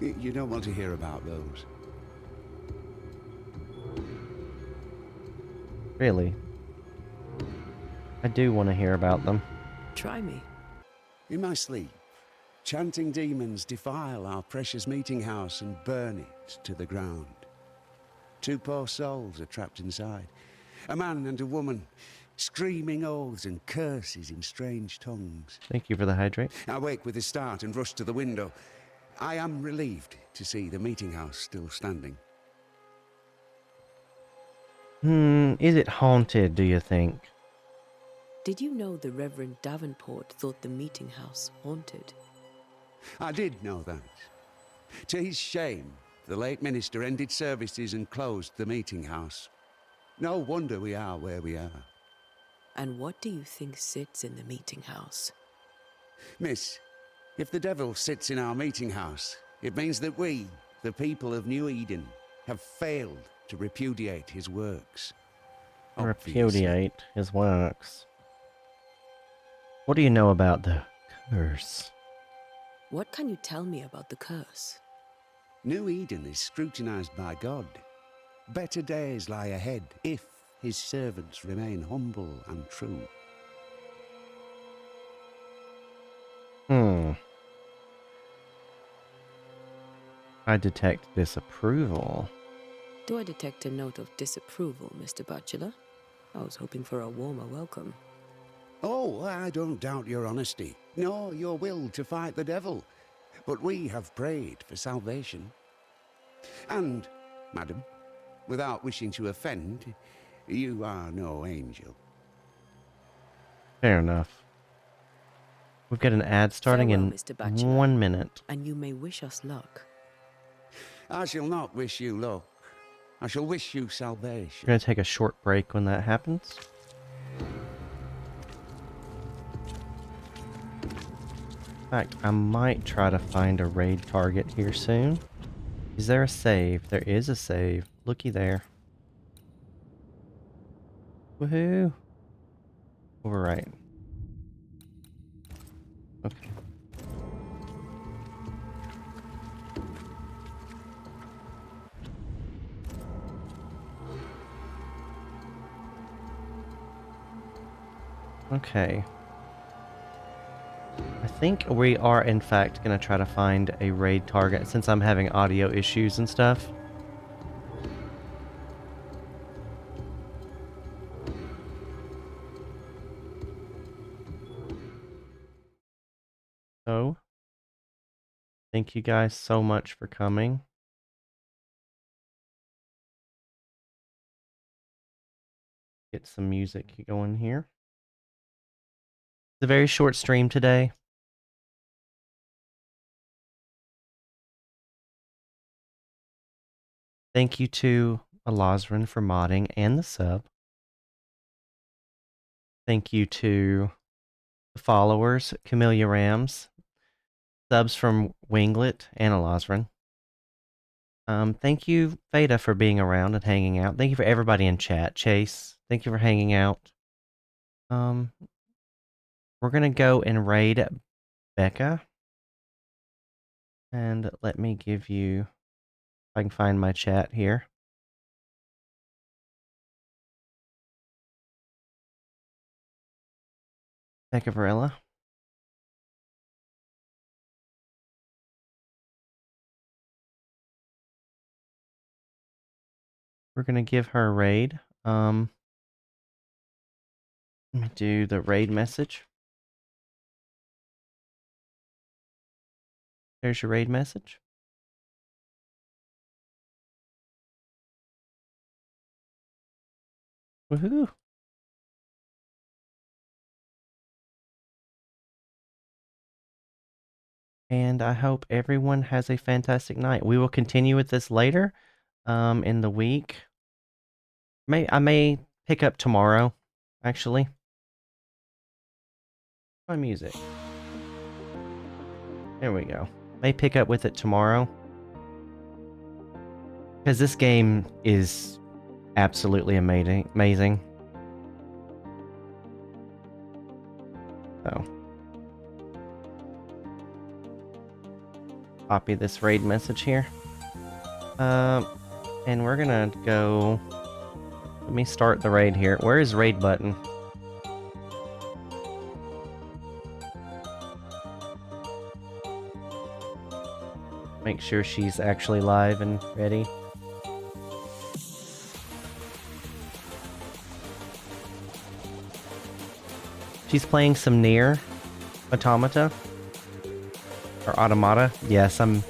You don't want to hear about those. Really? I do want to hear about them. Try me. In my sleep, chanting demons defile our precious meeting house and burn it to the ground. 2 poor souls are trapped inside. A man and a woman, screaming oaths and curses in strange tongues. Thank you for the hydrate. I wake with a start and rush to the window. I am relieved to see the meeting house still standing. Is it haunted, do you think? Did you know the Reverend Davenport thought the meeting house haunted? I did know that. To his shame, the late minister ended services and closed the meeting house. No wonder we are where we are. And what do you think sits in the meeting house? Miss, if the devil sits in our meeting house, it means that we, the people of New Eden, have failed to repudiate his works. Repudiate his works. What do you know about the curse? What can you tell me about the curse? New Eden is scrutinized by God. Better days lie ahead if his servants remain humble and true. I detect disapproval. Do I detect a note of disapproval, Mr. Bachelor? I was hoping for a warmer welcome. Oh, I don't doubt your honesty, nor your will to fight the devil. But we have prayed for salvation. And, madam, without wishing to offend, you are no angel. Fair enough. We've got an ad starting Farewell, in Mr. Bachelor. 1 minute. And you may wish us luck. I shall not wish you luck. I shall wish you salvation. We're going to take a short break when that happens. fact, I might try to find a raid target here soon. Is there a save? There is a save. Looky there. Woohoo! Overwrite. Okay. Okay. I think we are, in fact, going to try to find a raid target since I'm having audio issues and stuff. So, thank you guys so much for coming. Get some music going here. It's a very short stream today. Thank you to Alazrin for modding and the sub. Thank you to the followers, Camellia Rams, subs from Winglet and Alazrin. Thank you, Veda, for being around and hanging out. Thank you for everybody in chat. Chase, thank you for hanging out. We're gonna go and raid Becca. And let me give you, if I can find my chat here. Becca Varela. We're gonna give her a raid. Let me do the raid message. There's your raid message. Woohoo! And I hope everyone has a fantastic night. We will continue with this later in the week. I may pick up tomorrow, actually. My music. There we go. May pick up with it tomorrow. Because this game is absolutely amazing. So. Copy this raid message here. And we're gonna go... Let me start the raid here. Where is raid button? Make sure she's actually live and ready. She's playing some Nier Automata. Or Automata. Yes, I'm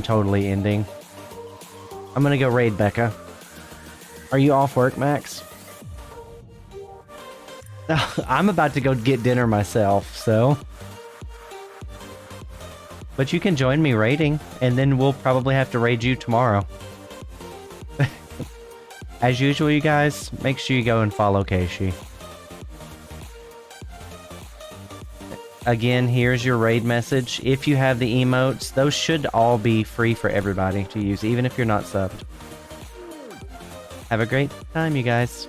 totally ending. I'm gonna go raid Becca. Are you off work, Max? I'm about to go get dinner myself, so... But you can join me raiding, and then we'll probably have to raid you tomorrow. As usual, you guys, make sure you go and follow Keishi. Again, here's your raid message. If you have the emotes, those should all be free for everybody to use, even if you're not subbed. Have a great time, you guys.